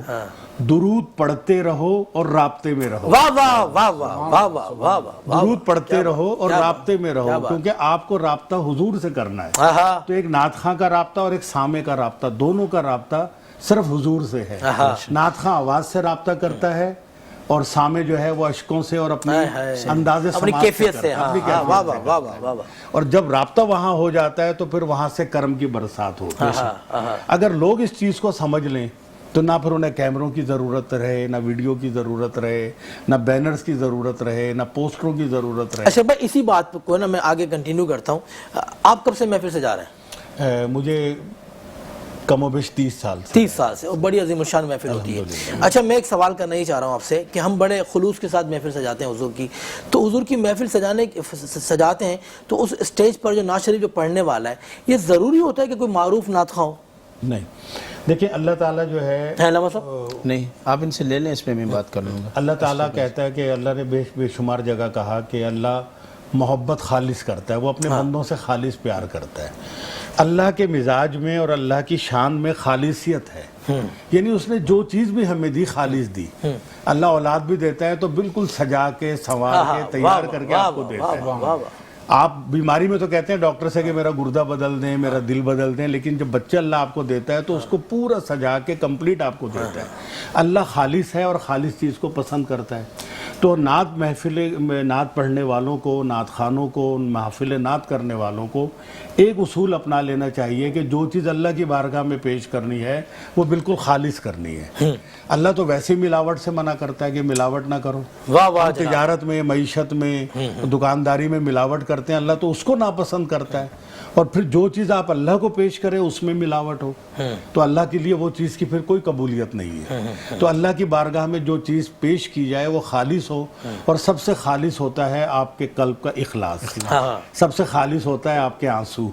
درود پڑھتے رہو اور رابطے میں رہو. واہ واہ واہ واہ واہ واہ واہ واہ. درود پڑھتے رہو اور رابطے میں رہو, کیونکہ آپ کو رابطہ حضور سے کرنا ہے. تو ایک نعت خواں کا رابطہ اور ایک سامع کا رابطہ, دونوں کا رابطہ صرف حضور سے ہے. نعت خواں آواز سے رابطہ کرتا ہے اور سامع جو ہے وہ اشکوں سے اور اپنے انداز اپنی سماعت کیفیت سے. اپنی کیفیت سے. اور جب رابطہ وہاں ہو جاتا ہے تو پھر وہاں سے کرم کی برسات ہوتی ہے. اگر لوگ اس چیز کو سمجھ لیں تو نہ پھر انہیں کیمروں کی ضرورت رہے, نہ ویڈیو کی ضرورت رہے, نہ بینرز کی ضرورت رہے, نہ پوسٹروں کی ضرورت رہے. اچھا بھائی اسی بات کو نا میں آگے کنٹینیو کرتا ہوں. آپ کب سے محفل سے جا رہے ہیں؟ مجھے کم و بیش 30 سال سے. 30 سال سے, اور بڑی عظیم الشان محفل ہوتی ہے. اچھا میں ایک سوال کرنا ہی چاہ رہا ہوں آپ سے کہ ہم بڑے خلوص کے ساتھ محفل سجاتے ہیں حضور کی, تو حضور کی محفل سجاتے ہیں تو اس اسٹیج پر جو نعت شریف جو پڑھنے والا ہے یہ ضروری ہوتا ہے کہ کوئی معروف نعت خواں ہو؟ نہیں, دیکھیں اللہ تعالیٰ جو ہے علامہ صاحب نہیں, آپ ان سے لے لیں, اس پہ میں بات کر لوں گا. اللہ تعالیٰ کہتا ہے کہ اللہ نے بے شمار جگہ کہا کہ اللہ محبت خالص کرتا ہے, وہ اپنے بندوں سے خالص پیار کرتا ہے. اللہ کے مزاج میں اور اللہ کی شان میں خالصیت ہے, یعنی اس نے جو چیز بھی ہمیں دی خالص دی. اللہ اولاد بھی دیتا ہے تو بالکل سجا کے سنوار کے تیار کر کے آپ کو دیتا ہے. آپ بیماری میں تو کہتے ہیں ڈاکٹر سے کہ میرا گردہ بدل دیں, میرا دل بدل دیں, لیکن جب بچہ اللہ آپ کو دیتا ہے تو اس کو پورا سجا کے کمپلیٹ آپ کو دیتا ہے. اللہ خالص ہے اور خالص چیز کو پسند کرتا ہے. تو نعت پڑھنے والوں کو, نعت خوانوں کو, محافل نعت کرنے والوں کو ایک اصول اپنا لینا چاہیے کہ جو چیز اللہ کی بارگاہ میں پیش کرنی ہے وہ بالکل خالص کرنی ہے. اللہ تو ویسے ملاوٹ سے منع کرتا ہے کہ ملاوٹ نہ کرو. تجارت میں, معیشت میں, دکانداری میں ملاوٹ کرتے ہیں, اللہ تو اس کو ناپسند کرتا ہے. اور پھر جو چیز آپ اللہ کو پیش کریں اس میں ملاوٹ ہو تو اللہ کے لیے وہ چیز کی پھر کوئی قبولیت نہیں ہے. تو اللہ کی بارگاہ میں جو چیز پیش کی جائے وہ خالص ہو, اور سب سے خالص ہوتا ہے آپ کے قلب کا اخلاص, سب سے خالص ہوتا ہے آپ کے آنسو,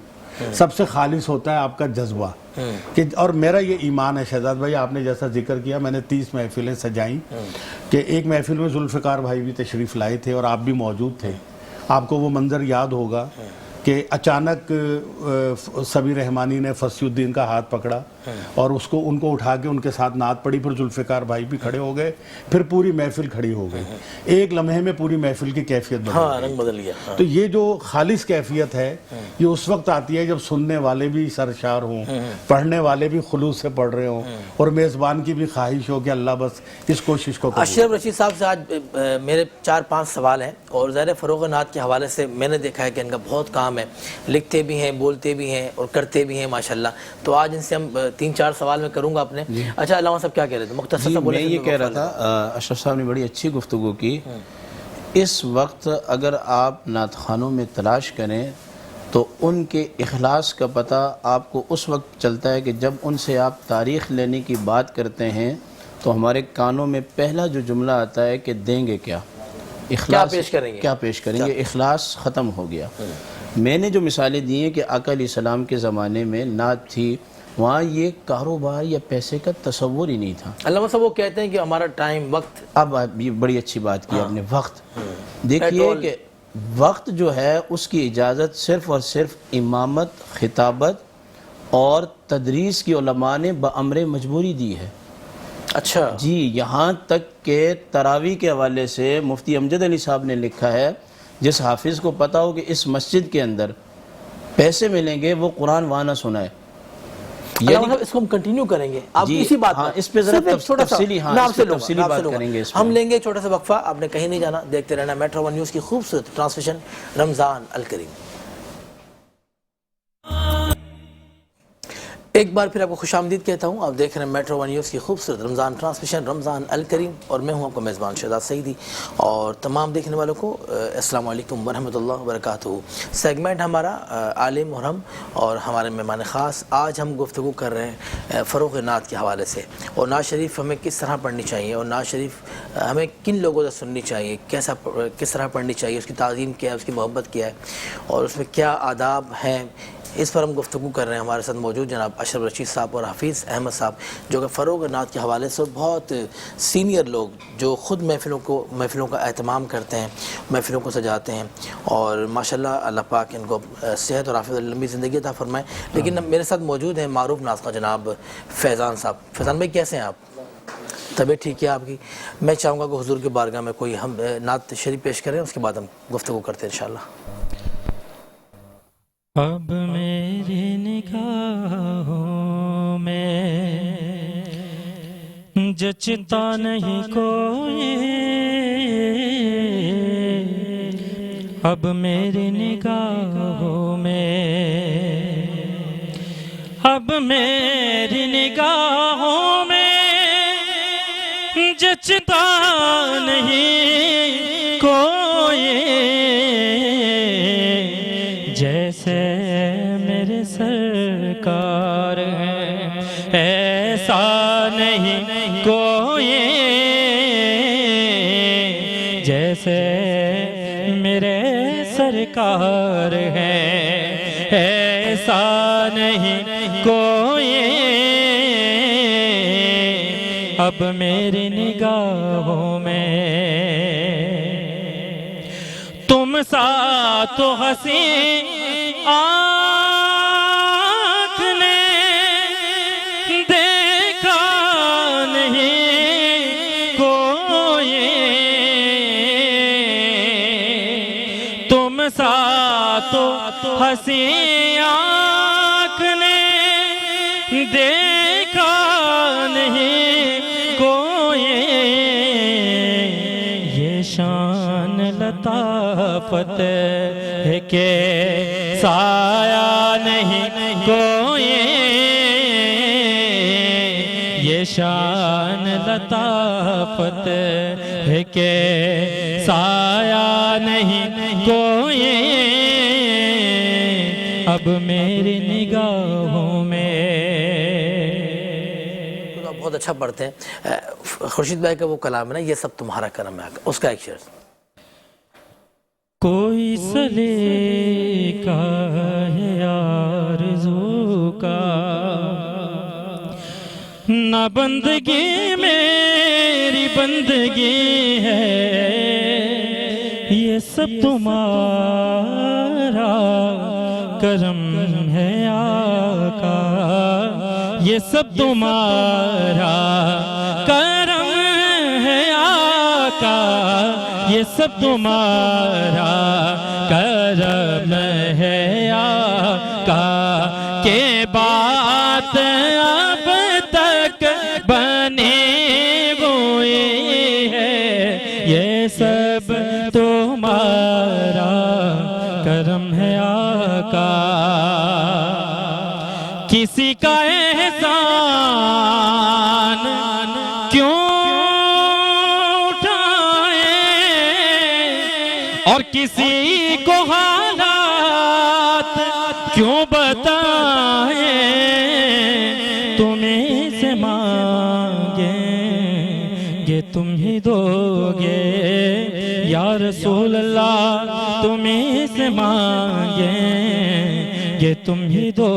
سب سے خالص ہوتا ہے آپ کا جذبہ. اور میرا یہ ایمان ہے شہزاد بھائی, آپ نے جیسا ذکر کیا, میں نے 30 محفلیں سجائیں کہ ایک محفل میں ذوالفقار بھائی بھی تشریف لائے تھے اور آپ بھی موجود تھے. آپ کو وہ منظر یاد ہوگا کہ اچانک سبیر رحمانی نے فصیح الدین کا ہاتھ پکڑا اور ان کو اٹھا کے ان کے ساتھ نعت پڑھی, پھر ذوالفقار بھائی بھی کھڑے ہو گئے, پھر پوری محفل کھڑی ہو گئی. ایک لمحے میں پوری محفل کی کیفیت بدل گئی. تو یہ جو خالص کیفیت ہے یہ اس وقت آتی ہے جب سننے والے بھی سرشار ہوں, پڑھنے والے بھی خلوص سے پڑھ رہے ہوں, اور میزبان کی بھی خواہش ہو کہ اللہ بس اس کوشش کو. اشرف رشید صاحب سے آج میرے 4-5 سوال ہیں, اور ظاہر فروغ نعت کے حوالے سے میں نے دیکھا ہے کہ ان کا بہت کام ہے, لکھتے بھی ہیں, بولتے بھی ہیں اور کرتے بھی ہیں ماشاءاللہ. تو آج ان سے ہم 3-4 سوال میں کروں گا اپنے. اچھا علامہ صاحب کیا کہہ رہے تھے مختصر سا بولیں؟ میں یہ کہہ رہا تھا, اشرف صاحب نے بڑی اچھی گفتگو کی. اس وقت اگر آپ نعت خوانوں میں تلاش کریں تو ان کے اخلاص کا پتہ آپ کو اس وقت چلتا ہے کہ جب ان سے آپ تاریخ لینے کی بات کرتے ہیں تو ہمارے کانوں میں پہلا جو جملہ آتا ہے کہ دیں گے کیا, اخلاص کیا پیش کریں گے, اخلاص ختم ہو گیا. میں نے جو مثالیں دی ہیں کہ آقا علیہ السلام کے زمانے میں نعت تھی, وہاں یہ کاروبار یا پیسے کا تصور ہی نہیں تھا. علامہ صاحب وہ کہتے ہیں کہ ہمارا ٹائم, وقت. اب یہ بڑی اچھی بات کی آپ نے, وقت. دیکھیے کہ وقت جو ہے اس کی اجازت صرف اور صرف امامت, خطابت اور تدریس کی علماء نے بامر مجبوری دی ہے. اچھا جی, یہاں تک کہ تراویح کے حوالے سے مفتی امجد علی صاحب نے لکھا ہے جس حافظ کو پتا ہو کہ اس مسجد کے اندر پیسے ملیں گے وہ قرآن وہاں نہ سنائے. یعنی اس کو ہم کنٹینیو کریں گے, آپ اسی بات پر اس پہ ذرا تفصیلی بات کریں گے. ہم لیں گے چھوٹا سا وقفہ, آپ نے کہیں نہیں جانا, دیکھتے رہنا میٹرو ون نیوز کی خوبصورت ٹرانسمیشن رمضان الکریم. ایک بار پھر آپ کو خوش آمدید کہتا ہوں. آپ دیکھ رہے ہیں میٹرو ون نیوز کی خوبصورت رمضان ٹرانسمیشن رمضان الکریم، اور میں ہوں آپ کا میزبان شہزاد سعیدی، اور تمام دیکھنے والوں کو السلام علیکم ورحمۃ اللہ وبرکاتہ. سیگمنٹ ہمارا عالم اور ہم اور ہمارے مہمان خاص. آج ہم گفتگو کر رہے ہیں فروغ نعت کے حوالے سے، اور نعت شریف ہمیں کس طرح پڑھنی چاہیے، اور نعت شریف ہمیں کن لوگوں سے سننی چاہیے، کس طرح پڑھنی چاہیے، اس کی تعظیم کیا ہے، اس کی محبت کیا ہے، اور اس میں کیا آداب ہیں. اس پر ہم گفتگو کر رہے ہیں. ہمارے ساتھ موجود جناب اشرف رشید صاحب اور حفیظ احمد صاحب، جو کہ فروغ نعت کے حوالے سے بہت سینئر لوگ، جو خود محفلوں کا اہتمام کرتے ہیں، محفلوں کو سجاتے ہیں، اور ماشاءاللہ اللہ پاک ان کو صحت اور عافیت لمبی زندگی عطا فرمائے. لیکن میرے ساتھ موجود ہیں معروف نعت خواں جناب فیضان صاحب. فیضان بھائی کیسے ہیں آپ؟ طبیعت ٹھیک ہے آپ کی؟ میں چاہوں گا کہ حضور کی بارگاہ میں کوئی ہم نعت شریف پیش کریں، اس کے بعد ہم گفتگو کرتے ہیں انشاءاللہ. اب میری نگاہوں میں جچتا نہیں کوئی، اب میری نگاہوں میں، اب میری نگاہوں میں جچتا نہیں کوئی، جیسے میرے سرکار ہیں ایسا نہیں کوئی، جیسے میرے سرکار ہیں ایسا نہیں کوئی، اب میری نگاہوں میں تم سا تو حسین آنکھ نے دیکھا نہیں کوئی، تم سا تو حسین آنکھ نے دیکھا نہیں کوئی، یہ شان لطافت ہے کہ سایہ نہیں کوئی، یہ شان لطافت ہے کہ سایہ نہیں کوئی، اب میری نگاہوں میں. بہت اچھا پڑھتے ہیں. خورشید بھائی کا وہ کلام ہے نا، یہ سب تمہارا کرم ہے، اس کا ایک شعر. کوئی سلیقہ ہے آرزو کا، نہ بندگی میری بندگی ہے، یہ سب تمہارا کرم ہے آقا، یہ سب تمہارا کرم ہے آقا، یہ سب تمہارا کرم ہے آقا، کہ بات اب تک بنی ہوئی ہے، یہ سب تمہارا کرم ہے آقا. کسی کا احسان کیوں اٹھائے اور کسی کو حالات کیوں بتائے، تمہیں سے مانگیں گے تم ہی دو گے یا رسول اللہ، تمہیں سے مانگیں گے تم ہی دو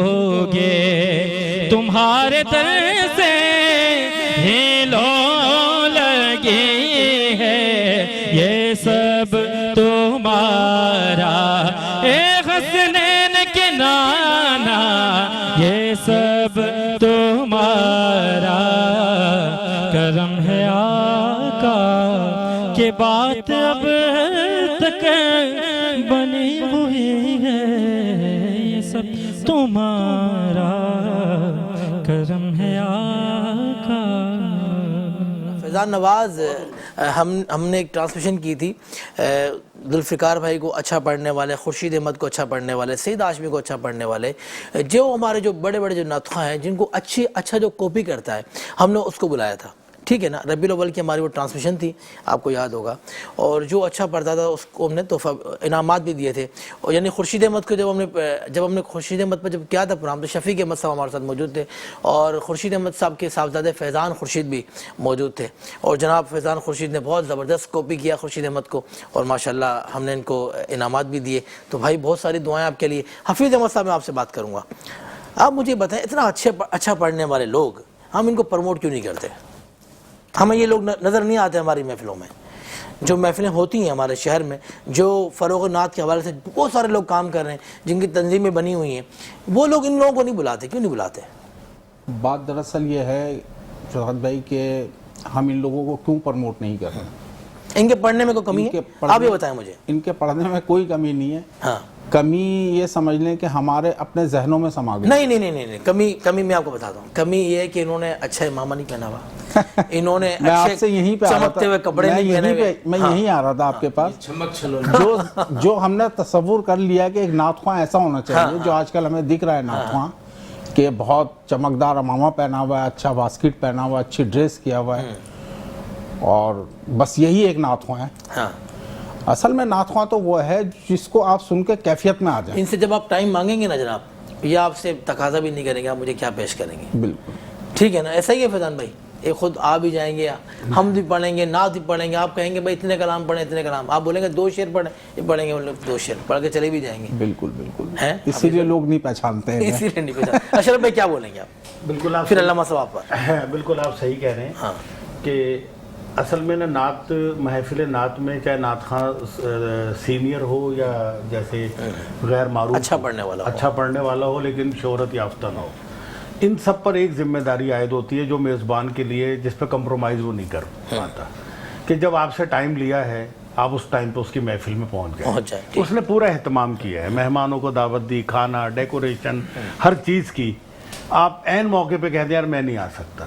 گے، تمہارے در سے ہی لو لگی ہے، یہ سب تمہارا اے حسنین کے نانا، یہ سب تمہارا کرم ہے آقا، کہ بات اب تک بنی ہوئی ہے، یہ سب تمہارا کرم ہے آقا. فیضان نواز، ہم نے ایک ٹرانسمیشن کی تھی ذوالفقار بھائی کو اچھا پڑھنے والے، خورشید احمد کو اچھا پڑھنے والے، سید ہاشمی کو اچھا پڑھنے والے، جو ہمارے جو بڑے بڑے جو نعت خواں ہیں جن کو اچھا جو کاپی کرتا ہے، ہم نے اس کو بلایا تھا، ٹھیک ہے نا. ربیع الاول کی ہماری وہ ٹرانسمیشن تھی، آپ کو یاد ہوگا، اور جو اچھا پڑھتا تھا اس کو ہم نے تحفہ انعامات بھی دیے تھے. اور یعنی خورشید احمد کو جب ہم نے خورشید احمد پر جب کیا تھا پروگرام تو شفیق احمد صاحب ہمارے ساتھ موجود تھے، اور خورشید احمد صاحب کے صاحبزادے فیضان خورشید بھی موجود تھے، اور جناب فیضان خورشید نے بہت زبردست کاپی کیا خورشید احمد کو، اور ماشاءاللہ ہم نے ان کو انعامات بھی دیے. تو بھائی بہت ساری دعائیں آپ کے لیے. حفیظ احمد صاحب میں آپ سے بات کروں گا، آپ مجھے بتائیں اتنا اچھا پڑھنے والے لوگ ہم ان کو پروموٹ کیوں نہیں کرتے؟ ہمیں یہ لوگ نظر نہیں آتے ہماری محفلوں میں. جو محفلیں ہوتی ہیں ہمارے شہر میں، جو فروغ نعت کے حوالے سے بہت سارے لوگ کام کر رہے ہیں، جن کی تنظیمیں بنی ہوئی ہیں، وہ لوگ ان لوگوں کو نہیں بلاتے. کیوں نہیں بلاتے؟ بات دراصل یہ ہے شہزاد بھائی کہ ہم ان لوگوں کو کیوں پروموٹ نہیں کر رہے ہیں. ان کے پڑھنے میں کوئی کمی ہے؟ آپ یہ بتائیں مجھے. ان کے پڑھنے میں کوئی کمی نہیں ہے. ہاں، کمی یہ سمجھ لیں کہ ہمارے اپنے ذہنوں میں سما گئی. نہیں، کمی میں آپ کو بتاتا ہوں. کمی یہ ہے کہ انہوں نے اچھا امامہ نہیں پہنا ہوا، انہوں نے میں آپ سے یہیں پہ چمکتے ہوئے کپڑے نہیں پہنے ہوئے. میں یہیں آ رہا تھا آپ کے پاس. جو ہم نے تصور کر لیا کہ ایک نعت خواں ایسا ہونا چاہیے جو آج کل ہمیں دکھ رہا ہے نعت خواں کہ بہت چمکدار امامہ پہنا ہوا ہے، اچھا واسکٹ پہنا ہوا ہے، اچھی ڈریس کیا ہوا ہے، اور بس یہی ایک نعت خواں ہے. ہاں، اصل میں نعت خواں تو وہ ہے جس کو آپ سن کے کیفیت میں آ جائیں. ان سے جب آپ ٹائم مانگیں گے نا جناب، یہ آپ سے تقاضا بھی نہیں کریں گے آپ مجھے کیا پیش کریں گے. بالکل ٹھیک ہے نا؟ ایسا ہی ہے فیضان بھائی. یہ خود آ بھی جائیں گے، ہم بھی پڑھیں گے، نعت بھی پڑھیں گے، آپ کہیں گے بھائی اتنے کلام پڑھیں، اتنے کلام، آپ بولیں گے 2 شعر پڑھیں، یہ پڑھیں گے، وہ لوگ 2 شعر پڑھ کے چلے بھی جائیں گے. بالکل بالکل ہیں؟ اسی لیے لوگ نہیں پہچانتے ہیں. اسی لیے نہیں پوچھا. اشرف بھائی کیا بولیں گے آپ؟ بالکل آپ پھر علامہ صاحب پر. بالکل آپ صحیح کہہ رہے ہیں. ہاں، کہ اصل میں نا نعت محفل نعت میں چاہے نعت خواں سینئر ہو یا جیسے غیر معروف اچھا پڑھنے والا ہو لیکن شہرت یافتہ نہ ہو، ان سب پر ایک ذمہ داری عائد ہوتی ہے جو میزبان کے لیے جس پہ کمپرومائز وہ نہیں کر پاتا، کہ جب آپ سے ٹائم لیا ہے آپ اس ٹائم پہ اس کی محفل میں پہنچ گئے. اس نے پورا اہتمام کیا ہے، مہمانوں کو دعوت دی، کھانا، ڈیکوریشن، ہر چیز کی. آپ عین موقع پہ کہہ دیں یار میں نہیں آ سکتا،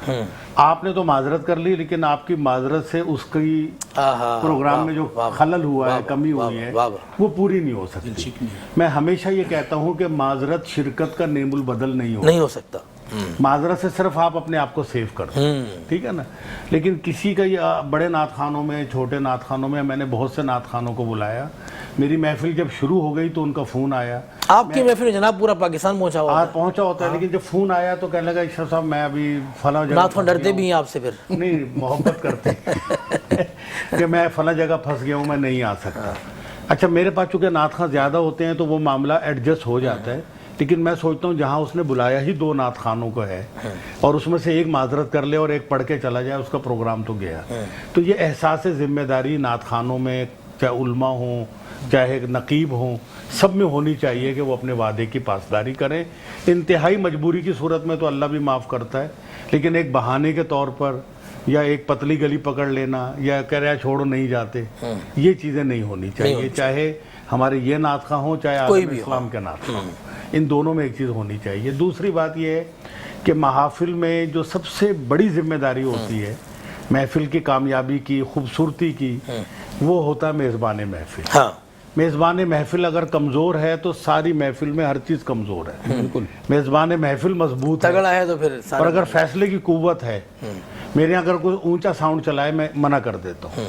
آپ نے تو معذرت کر لی، لیکن آپ کی معذرت سے اس کی پروگرام میں جو خلل ہوا ہے، کمی ہوئی ہے، وہ پوری نہیں ہو سکتی. میں ہمیشہ یہ کہتا ہوں کہ معذرت شرکت کا نیم البدل نہیں ہو سکتا. معذرت سے صرف آپ اپنے آپ کو سیو کر دیں، ٹھیک ہے نا. لیکن کسی کا یہ بڑے نعت خانوں میں، چھوٹے نعت خانوں میں، میں نے بہت سے نعت خانوں کو بلایا. میری محفل جب شروع ہو گئی تو ان کا فون آیا. آپ کی محفل جناب پورا پاکستان پہنچا ہوتا ہے، لیکن جب فون آیا تو کہنے لگا اشرف صاحب میں ابھی فلاں جگہ، نعت خواں ڈرتے بھی ہیں آپ سے؟ پھر نہیں، محبت کرتے کہ میں فلاں جگہ پھنس گیا ہوں، میں نہیں آ سکتا. اچھا میرے پاس چونکہ نعت خواں زیادہ ہوتے ہیں تو وہ معاملہ ایڈجسٹ ہو جاتا ہے. لیکن میں سوچتا ہوں جہاں اس نے بلایا ہی 2 نعت خانوں کو ہے اور اس میں سے ایک معذرت کر لے اور ایک پڑھ کے چلا جائے، اس کا پروگرام تو گیا. تو یہ احساس ذمہ داری نعت خانوں میں، چاہے علماء ہوں، چاہے نقیب ہوں، سب میں ہونی چاہیے کہ وہ اپنے وعدے کی پاسداری کریں. انتہائی مجبوری کی صورت میں تو اللہ بھی معاف کرتا ہے، لیکن ایک بہانے کے طور پر یا ایک پتلی گلی پکڑ لینا یا کہہ رہا چھوڑو نہیں جاتے، یہ چیزیں نہیں ہونی چاہیے. چاہے ہمارے یہ نعت خواں ہوں، چاہے عالم اسلام کے نعت خواں ہوں، ان دونوں میں ایک چیز ہونی چاہیے. دوسری بات یہ ہے کہ محافل میں جو سب سے بڑی ذمہ داری ہوتی ہے محفل کی کامیابی کی، خوبصورتی کی، وہ ہوتا ہے میزبان محفل. میزبان محفل اگر کمزور ہے تو ساری محفل میں ہر چیز کمزور ہے. بالکل. میزبان محفل مضبوط تگڑا ہے تو پھر، اور اگر فیصلے کی قوت ہے. میرے اگر کوئی اونچا ساؤنڈ چلائے میں منع کر دیتا ہوں،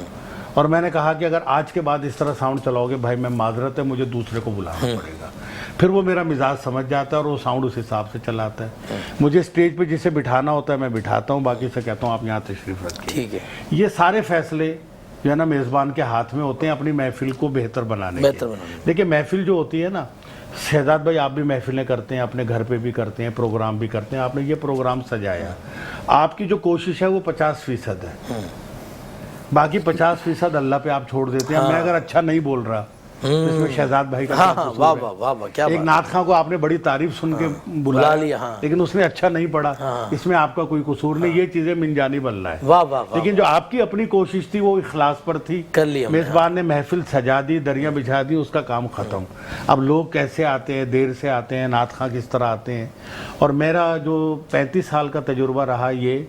اور میں نے کہا کہ اگر آج کے بعد اس طرح ساؤنڈ چلاؤ گے بھائی میں معذرت ہے، مجھے دوسرے کو بلانا پڑے گا. پھر وہ میرا مزاج سمجھ جاتا ہے اور وہ ساؤنڈ اس حساب سے چلاتا ہے. مجھے اسٹیج پہ جسے بٹھانا ہوتا ہے میں بٹھاتا ہوں، باقی سے کہتا ہوں آپ یہاں تشریف رکھیں. ٹھیک ہے. یہ سارے فیصلے جو ہے نا میزبان کے ہاتھ میں ہوتے ہیں اپنی محفل کو بہتر بنانے کے. دیکھیں محفل جو ہوتی ہے نا، شہزاد بھائی آپ بھی محفلیں کرتے ہیں، اپنے گھر پہ بھی کرتے ہیں، پروگرام بھی کرتے ہیں. آپ نے یہ پروگرام سجایا، آپ کی جو کوشش ہے وہ 50% ہے، باقی 50% اللہ پہ آپ چھوڑ دیتے ہیں. میں اگر اچھا نہیں بول رہا اس میں شہزاد بھائی کا ایک نعت خواں کو آپ نے بڑی تعریف سن کے بلا لیا، لیکن اس نے اچھا نہیں پڑھا، اس میں آپ کا کوئی قصور نہیں. یہ چیزیں من جانب اللہ ہے. لیکن جو آپ کی اپنی کوشش تھی وہ اخلاص پر تھی. میزبان نے محفل سجا دی، دریاں بچھا دی، اس کا کام ختم. اب لوگ کیسے آتے ہیں، دیر سے آتے ہیں، نعت خواں کس طرح آتے ہیں. اور میرا جو 35 سال کا تجربہ رہا یہ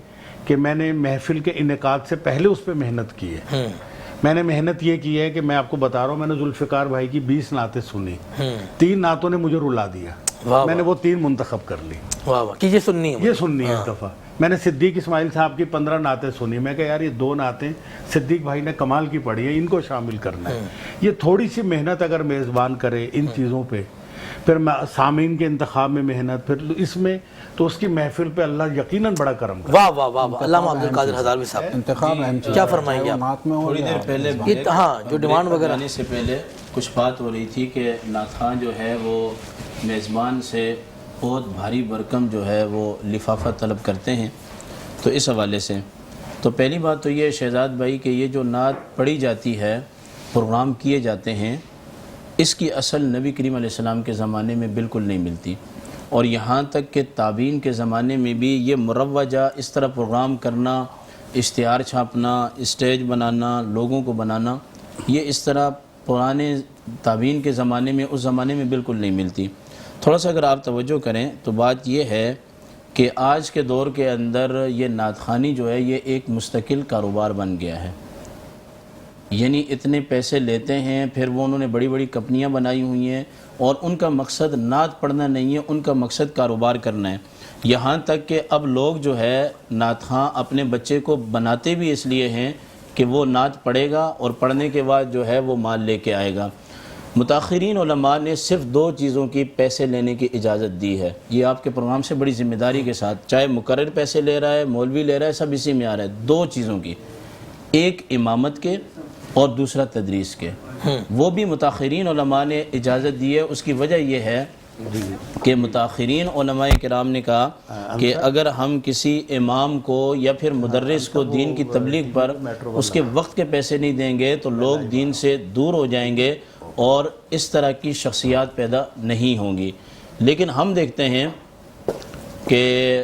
کہ میں نے محفل کے انعقاد سے پہلے اس پہ محنت کی ہے. میں نے محنت یہ کی ہے کہ میں آپ کو بتا رہا ہوں، میں نے ذوالفقار بھائی کی 20 نعتیں سنی، 3 نعتوں نے مجھے رلا دیا، واہ میں نے وہ 3 منتخب کر لی، واہ واہ کہ یہ سننی ہے یہ سننی ہے اس دفعہ۔ میں نے صدیق اسماعیل صاحب کی 15 نعتیں سنی، میں کہا یار یہ 2 نعتیں صدیق بھائی نے کمال کی پڑھی ہیں، ان کو شامل کرنا ہے۔ یہ تھوڑی سی محنت اگر میزبان کرے ان چیزوں پہ، پھر سامعین کے انتخاب میں محنت، پھر اس میں تو اس کی محفل پہ اللہ یقیناً بڑا کرم کرے۔ واہ واہ واہ واہ، علامہ عبد القادر ہزاروی صاحب انتخاب اہم چیز کیا ہے، فرمائیں گے آپ؟ نعت میں ہو تھوڑی یا دیر پہلے ہاں جو ڈیمانڈ وغیرہ آنے سے پہلے کچھ بات ہو رہی تھی کہ نعت خواں جو ہے وہ میزبان سے بہت بھاری برکم جو ہے وہ لفافہ طلب کرتے ہیں، تو اس حوالے سے تو پہلی بات تو یہ شہزاد بھائی کہ یہ جو نعت پڑھی جاتی ہے، پروگرام کیے جاتے ہیں، اس کی اصل نبی کریم علیہ السلام کے زمانے میں بالکل نہیں ملتی، اور یہاں تک کہ تابعین کے زمانے میں بھی یہ مروجہ اس طرح پروگرام کرنا، اشتہار چھاپنا، اسٹیج بنانا، لوگوں کو بنانا، یہ اس طرح پرانے تابعین کے زمانے میں اس زمانے میں بالکل نہیں ملتی۔ تھوڑا سا اگر آپ توجہ کریں تو بات یہ ہے کہ آج کے دور کے اندر یہ نعت خوانی جو ہے یہ ایک مستقل کاروبار بن گیا ہے، یعنی اتنے پیسے لیتے ہیں، پھر وہ انہوں نے بڑی بڑی کمپنیاں بنائی ہوئی ہیں، اور ان کا مقصد نعت پڑھنا نہیں ہے، ان کا مقصد کاروبار کرنا ہے۔ یہاں تک کہ اب لوگ جو ہے نعت خواں اپنے بچے کو بناتے بھی اس لیے ہیں کہ وہ نعت پڑھے گا اور پڑھنے کے بعد جو ہے وہ مال لے کے آئے گا۔ متاخرین علماء نے صرف 2 چیزوں کی پیسے لینے کی اجازت دی ہے، یہ آپ کے پروگرام سے بڑی ذمہ داری کے ساتھ، چاہے مقرر پیسے لے رہا ہے، مولوی لے رہا ہے، سب اسی میں آ رہا ہے، 2 چیزوں کی، ایک امامت کے اور دوسرا تدریس کے، وہ بھی متاخرین علماء نے اجازت دی ہے۔ اس کی وجہ یہ ہے کہ متاخرین علماء کرام نے کہا کہ اگر ہم کسی امام کو یا پھر مدرس کو دین کی تبلیغ پر اس کے وقت کے پیسے نہیں دیں گے تو لوگ دین سے دور ہو جائیں گے اور اس طرح کی شخصیات پیدا نہیں ہوں گی۔ لیکن ہم دیکھتے ہیں کہ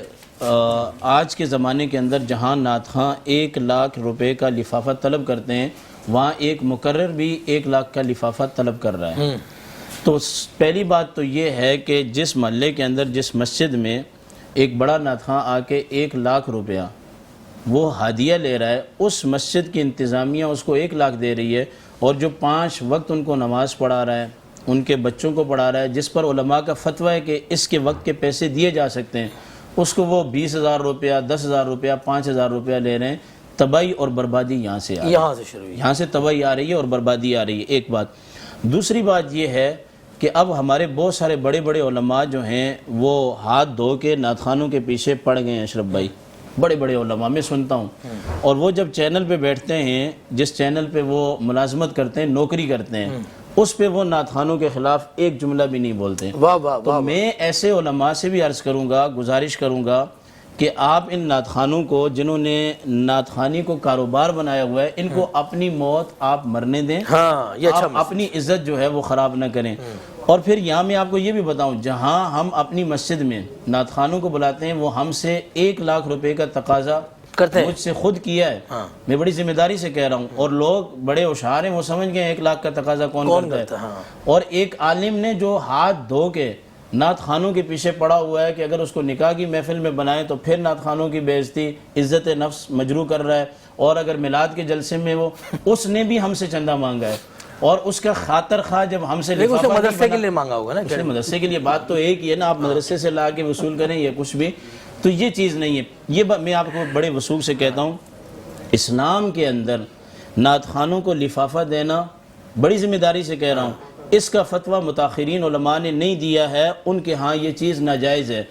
آج کے زمانے کے اندر جہاں نعت خواں 1 لاکھ روپے کا لفافہ طلب کرتے ہیں، وہاں ایک مقرر بھی 1 لاکھ کا لفافہ طلب کر رہا ہے۔ تو پہلی بات تو یہ ہے کہ جس محلے کے اندر جس مسجد میں ایک بڑا نعت خواں آ کے 1 لاکھ روپیہ وہ ہدیہ لے رہا ہے، اس مسجد کی انتظامیہ اس کو 1 لاکھ دے رہی ہے، اور جو 5 وقت ان کو نماز پڑھا رہا ہے، ان کے بچوں کو پڑھا رہا ہے، جس پر علماء کا فتویٰ ہے کہ اس کے وقت کے پیسے دیے جا سکتے ہیں، اس کو وہ 20,000 روپیہ، 10,000 روپیہ، 5,000 روپیہ لے رہے ہیں۔ تباہی اور بربادی یہاں سے آ رہی ہے، یہاں سے شروع ہوئی، یہاں سے تباہی آ رہی ہے اور بربادی آ رہی ہے، ایک بات۔ دوسری بات یہ ہے کہ اب ہمارے بہت سارے بڑے بڑے علماء جو ہیں وہ ہاتھ دھو کے نعت خوانوں کے پیچھے پڑ گئے ہیں۔ اشرف بھائی، بڑے بڑے علماء میں سنتا ہوں، اور وہ جب چینل پہ بیٹھتے ہیں، جس چینل پہ وہ ملازمت کرتے ہیں، نوکری کرتے ہیں، اس پہ وہ نعت خوانوں کے خلاف ایک جملہ بھی نہیں بولتے ہیں۔ واہ واہ تو واہ، میں ایسے علماء سے بھی عرض کروں گا، گزارش کروں گا کہ آپ ان نعت خوانوں کو جنہوں نے نعت خوانی کو کاروبار بنایا ہوا ہے، ان کو اپنی موت آپ مرنے دیں، ہاں یہ اچھا آپ اپنی عزت جو ہے وہ خراب نہ کریں۔ اور پھر یہاں میں آپ کو یہ بھی بتاؤں، جہاں ہم اپنی مسجد میں نعت خوانوں کو بلاتے ہیں، وہ ہم سے 1 لاکھ روپے کا تقاضا کرتے ہیں، مجھ سے خود کیا ہے، میں بڑی ذمہ داری سے کہہ رہا ہوں، اور لوگ بڑے ہوشیار ہیں، وہ سمجھ گئے 1 لاکھ کا تقاضا کون کرتا ہے۔ اور ایک عالم نے جو ہاتھ دھو کے نعت خوانوں کے پیچھے پڑا ہوا ہے کہ اگر اس کو نکاح کی محفل میں بنائیں تو پھر نعت خوانوں کی بے عزتی، عزت نفس مجروح کر رہا ہے، اور اگر میلاد کے جلسے میں وہ اس نے بھی ہم سے چندہ مانگا ہے، اور اس کا خاطر خواہ جب ہم سے لیکن اسے لفافہ نہیں مدرسے کے بنا، لیے مانگا ہوگا نا، اس نے مدرسے کے لیے، بات تو ایک ہی ہے نا، آپ مدرسے سے لا کے وصول کریں یا کچھ بھی، تو یہ چیز نہیں ہے۔ یہ میں آپ کو بڑے وثوق سے کہتا ہوں، اسلام کے اندر نعت خوانوں کو لفافہ دینا، بڑی ذمہ داری سے کہہ رہا ہوں، اس کا فتویٰ متاخرین علماء نے نہیں دیا ہے، ان کے ہاں یہ چیز ناجائز ہے۔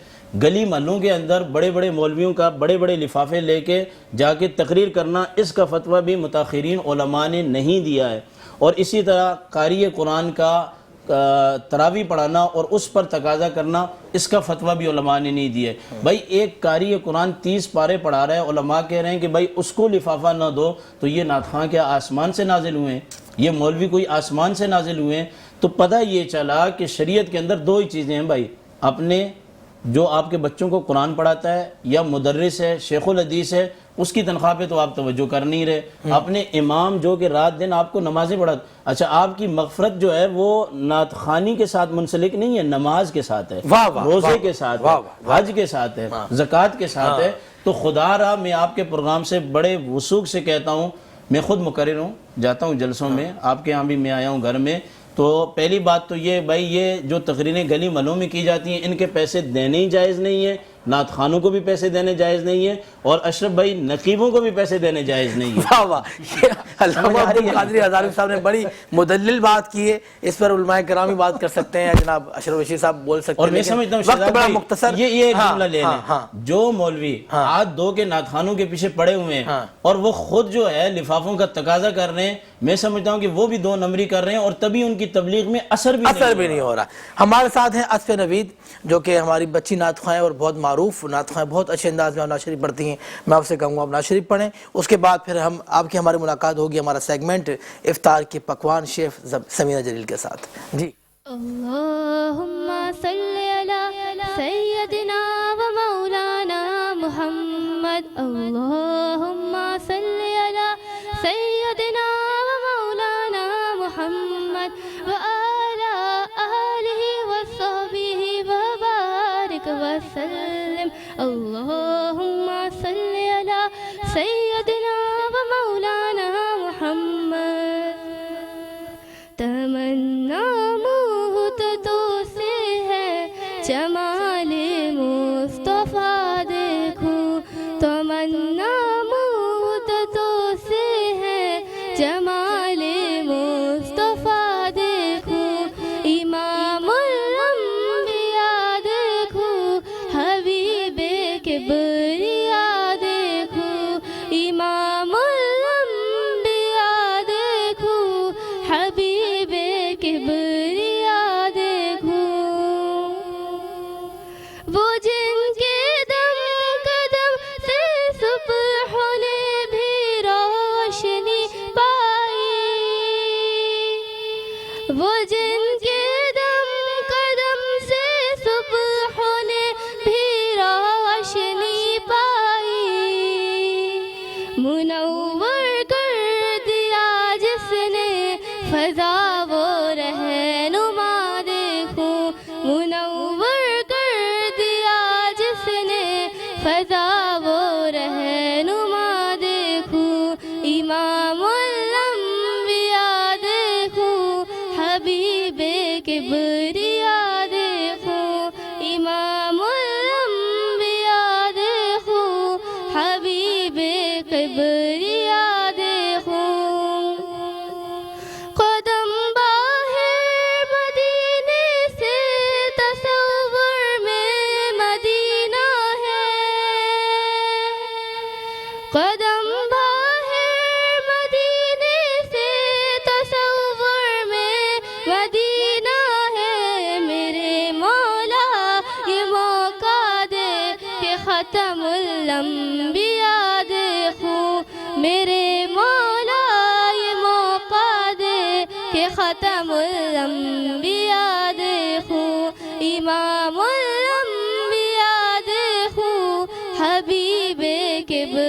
گلی محلوں کے اندر بڑے بڑے مولویوں کا بڑے بڑے لفافے لے کے جا کے تقریر کرنا، اس کا فتویٰ بھی متاخرین علماء نے نہیں دیا ہے۔ اور اسی طرح قاری قرآن کا تراویح پڑھانا اور اس پر تقاضا کرنا، اس کا فتویٰ بھی علماء نے نہیں دیا ہے۔ بھائی ایک قاری قرآن 30 پارے پڑھا رہا ہے، علماء کہہ رہے ہیں کہ بھائی اس کو لفافہ نہ دو، تو یہ نعت خواں کیا آسمان سے نازل ہوئے ہیں؟ یہ مولوی کوئی آسمان سے نازل ہوئے ہیں؟ تو پتہ یہ چلا کہ شریعت کے اندر 2 ہی چیزیں ہیں بھائی، اپنے جو آپ کے بچوں کو قرآن پڑھاتا ہے یا مدرس ہے، شیخ الحدیث ہے، اس کی تنخواہ پہ تو آپ توجہ کر نہیں رہے، اپنے امام جو کہ رات دن آپ کو نمازیں پڑھاتے، اچھا آپ کی مغفرت جو ہے وہ نعت خوانی کے ساتھ منسلک نہیں ہے، نماز کے ساتھ ہے، روزے کے ساتھ ہے، حج کے ساتھ ہے، زکوٰۃ کے ساتھ ہے۔ تو خدا را میں آپ کے پروگرام سے بڑے وثوق سے کہتا ہوں، میں خود مقرر ہوں، جاتا ہوں جلسوں میں، آپ کے یہاں بھی میں آیا ہوں گھر میں، تو پہلی بات تو یہ بھائی، یہ جو تقریریں گلی محلوں میں کی جاتی ہیں ان کے پیسے دینے ہی جائز نہیں ہیں، نعت خوانوں کو بھی پیسے دینے جائز نہیں ہیں، اور اشرف بھائی نقیبوں کو بھی پیسے دینے جائز نہیں ہیں۔ واہ واہ، یہ علامہ عبد القادر ہزاروی صاحب نے بڑی مدلل بات کی ہے، اس پر علماء کرام بھی بات کر سکتے ہیں، جناب اشرف رشید صاحب بول سکتے ہیں، اور میں سمجھتا ہوں وقت شہزاد بڑا بھائی، مختصر، یہ ایک جملہ لے ہاں لیں، جو مولوی آج دو کے نعت خوانوں کے پیچھے پڑے ہوئے ہیں اور وہ خود جو ہے لفافوں کا تقاضا کر رہے ہیں، میں سمجھتا ہوں کہ وہ بھی دو نمبری کر رہے ہیں، اور تبھی ان کی تبلیغ میں اثر بھی نہیں ہو رہا۔ ہمارے ساتھ ہیں اسف نوید، جو کہ ہماری بچی نعت خواں ہیں اور بہت معروف نعت خواں، بہت اچھے انداز میں نعت شریف پڑھتی ہیں۔ میں آپ سے کہوں گا آپ نعت شریف پڑھیں، اس کے بعد پھر ہم آپ کی ہماری ملاقات ہوگی ہمارا سیگمنٹ افطار کے پکوان شیف سمینہ جلیل کے ساتھ۔ جی اللہم صلی علی سیدنا و مولانا محمد، اللہم صلی علی سیدنا و مولانا محمد و آلہ آلہ و صحبہ و بارک وسلم، اللہم صلی علی سیدنا و مولانا محمد۔ تمنا تو سے ہے جمال مصطفیٰ دیکھوں، تمنا تو سے ہے جمال مصطفیٰ دیکھوں، امام الانبیاء دیکھوں، حبیب کبریا دیکھوں، امام الانبیاء دیکھوں، حبیب کبریا دیکھوں، وہ جن کے دم قدم سے صبح نے بھی روشنی پائی، وہ جن کے دم قدم سے صبح نے بھی روشنی پائی، منور کر دیا جس نے فضا وہ رہنما دیکھوں، منور کر دیا جس نے فضا وہ رہنما دیکھوں، امام الانبیاء دیکھوں، حبیب کبریا دیکھوں، امام الانبیاء دیکھوں، حبیب کبریا دیکھوں، قدم باہر مدینے سے تصور میں مدینہ ہے، قدم باہر مدینے سے تصور میں مدینہ ہے، میرے مولا یہ موقع دے کہ ختم الانبیاء دیکھوں، میرے مولا یہ موقع دے کہ ختم الانبیاء دیکھوں، امام الانبیاء دیکھوں، حبیب کبریا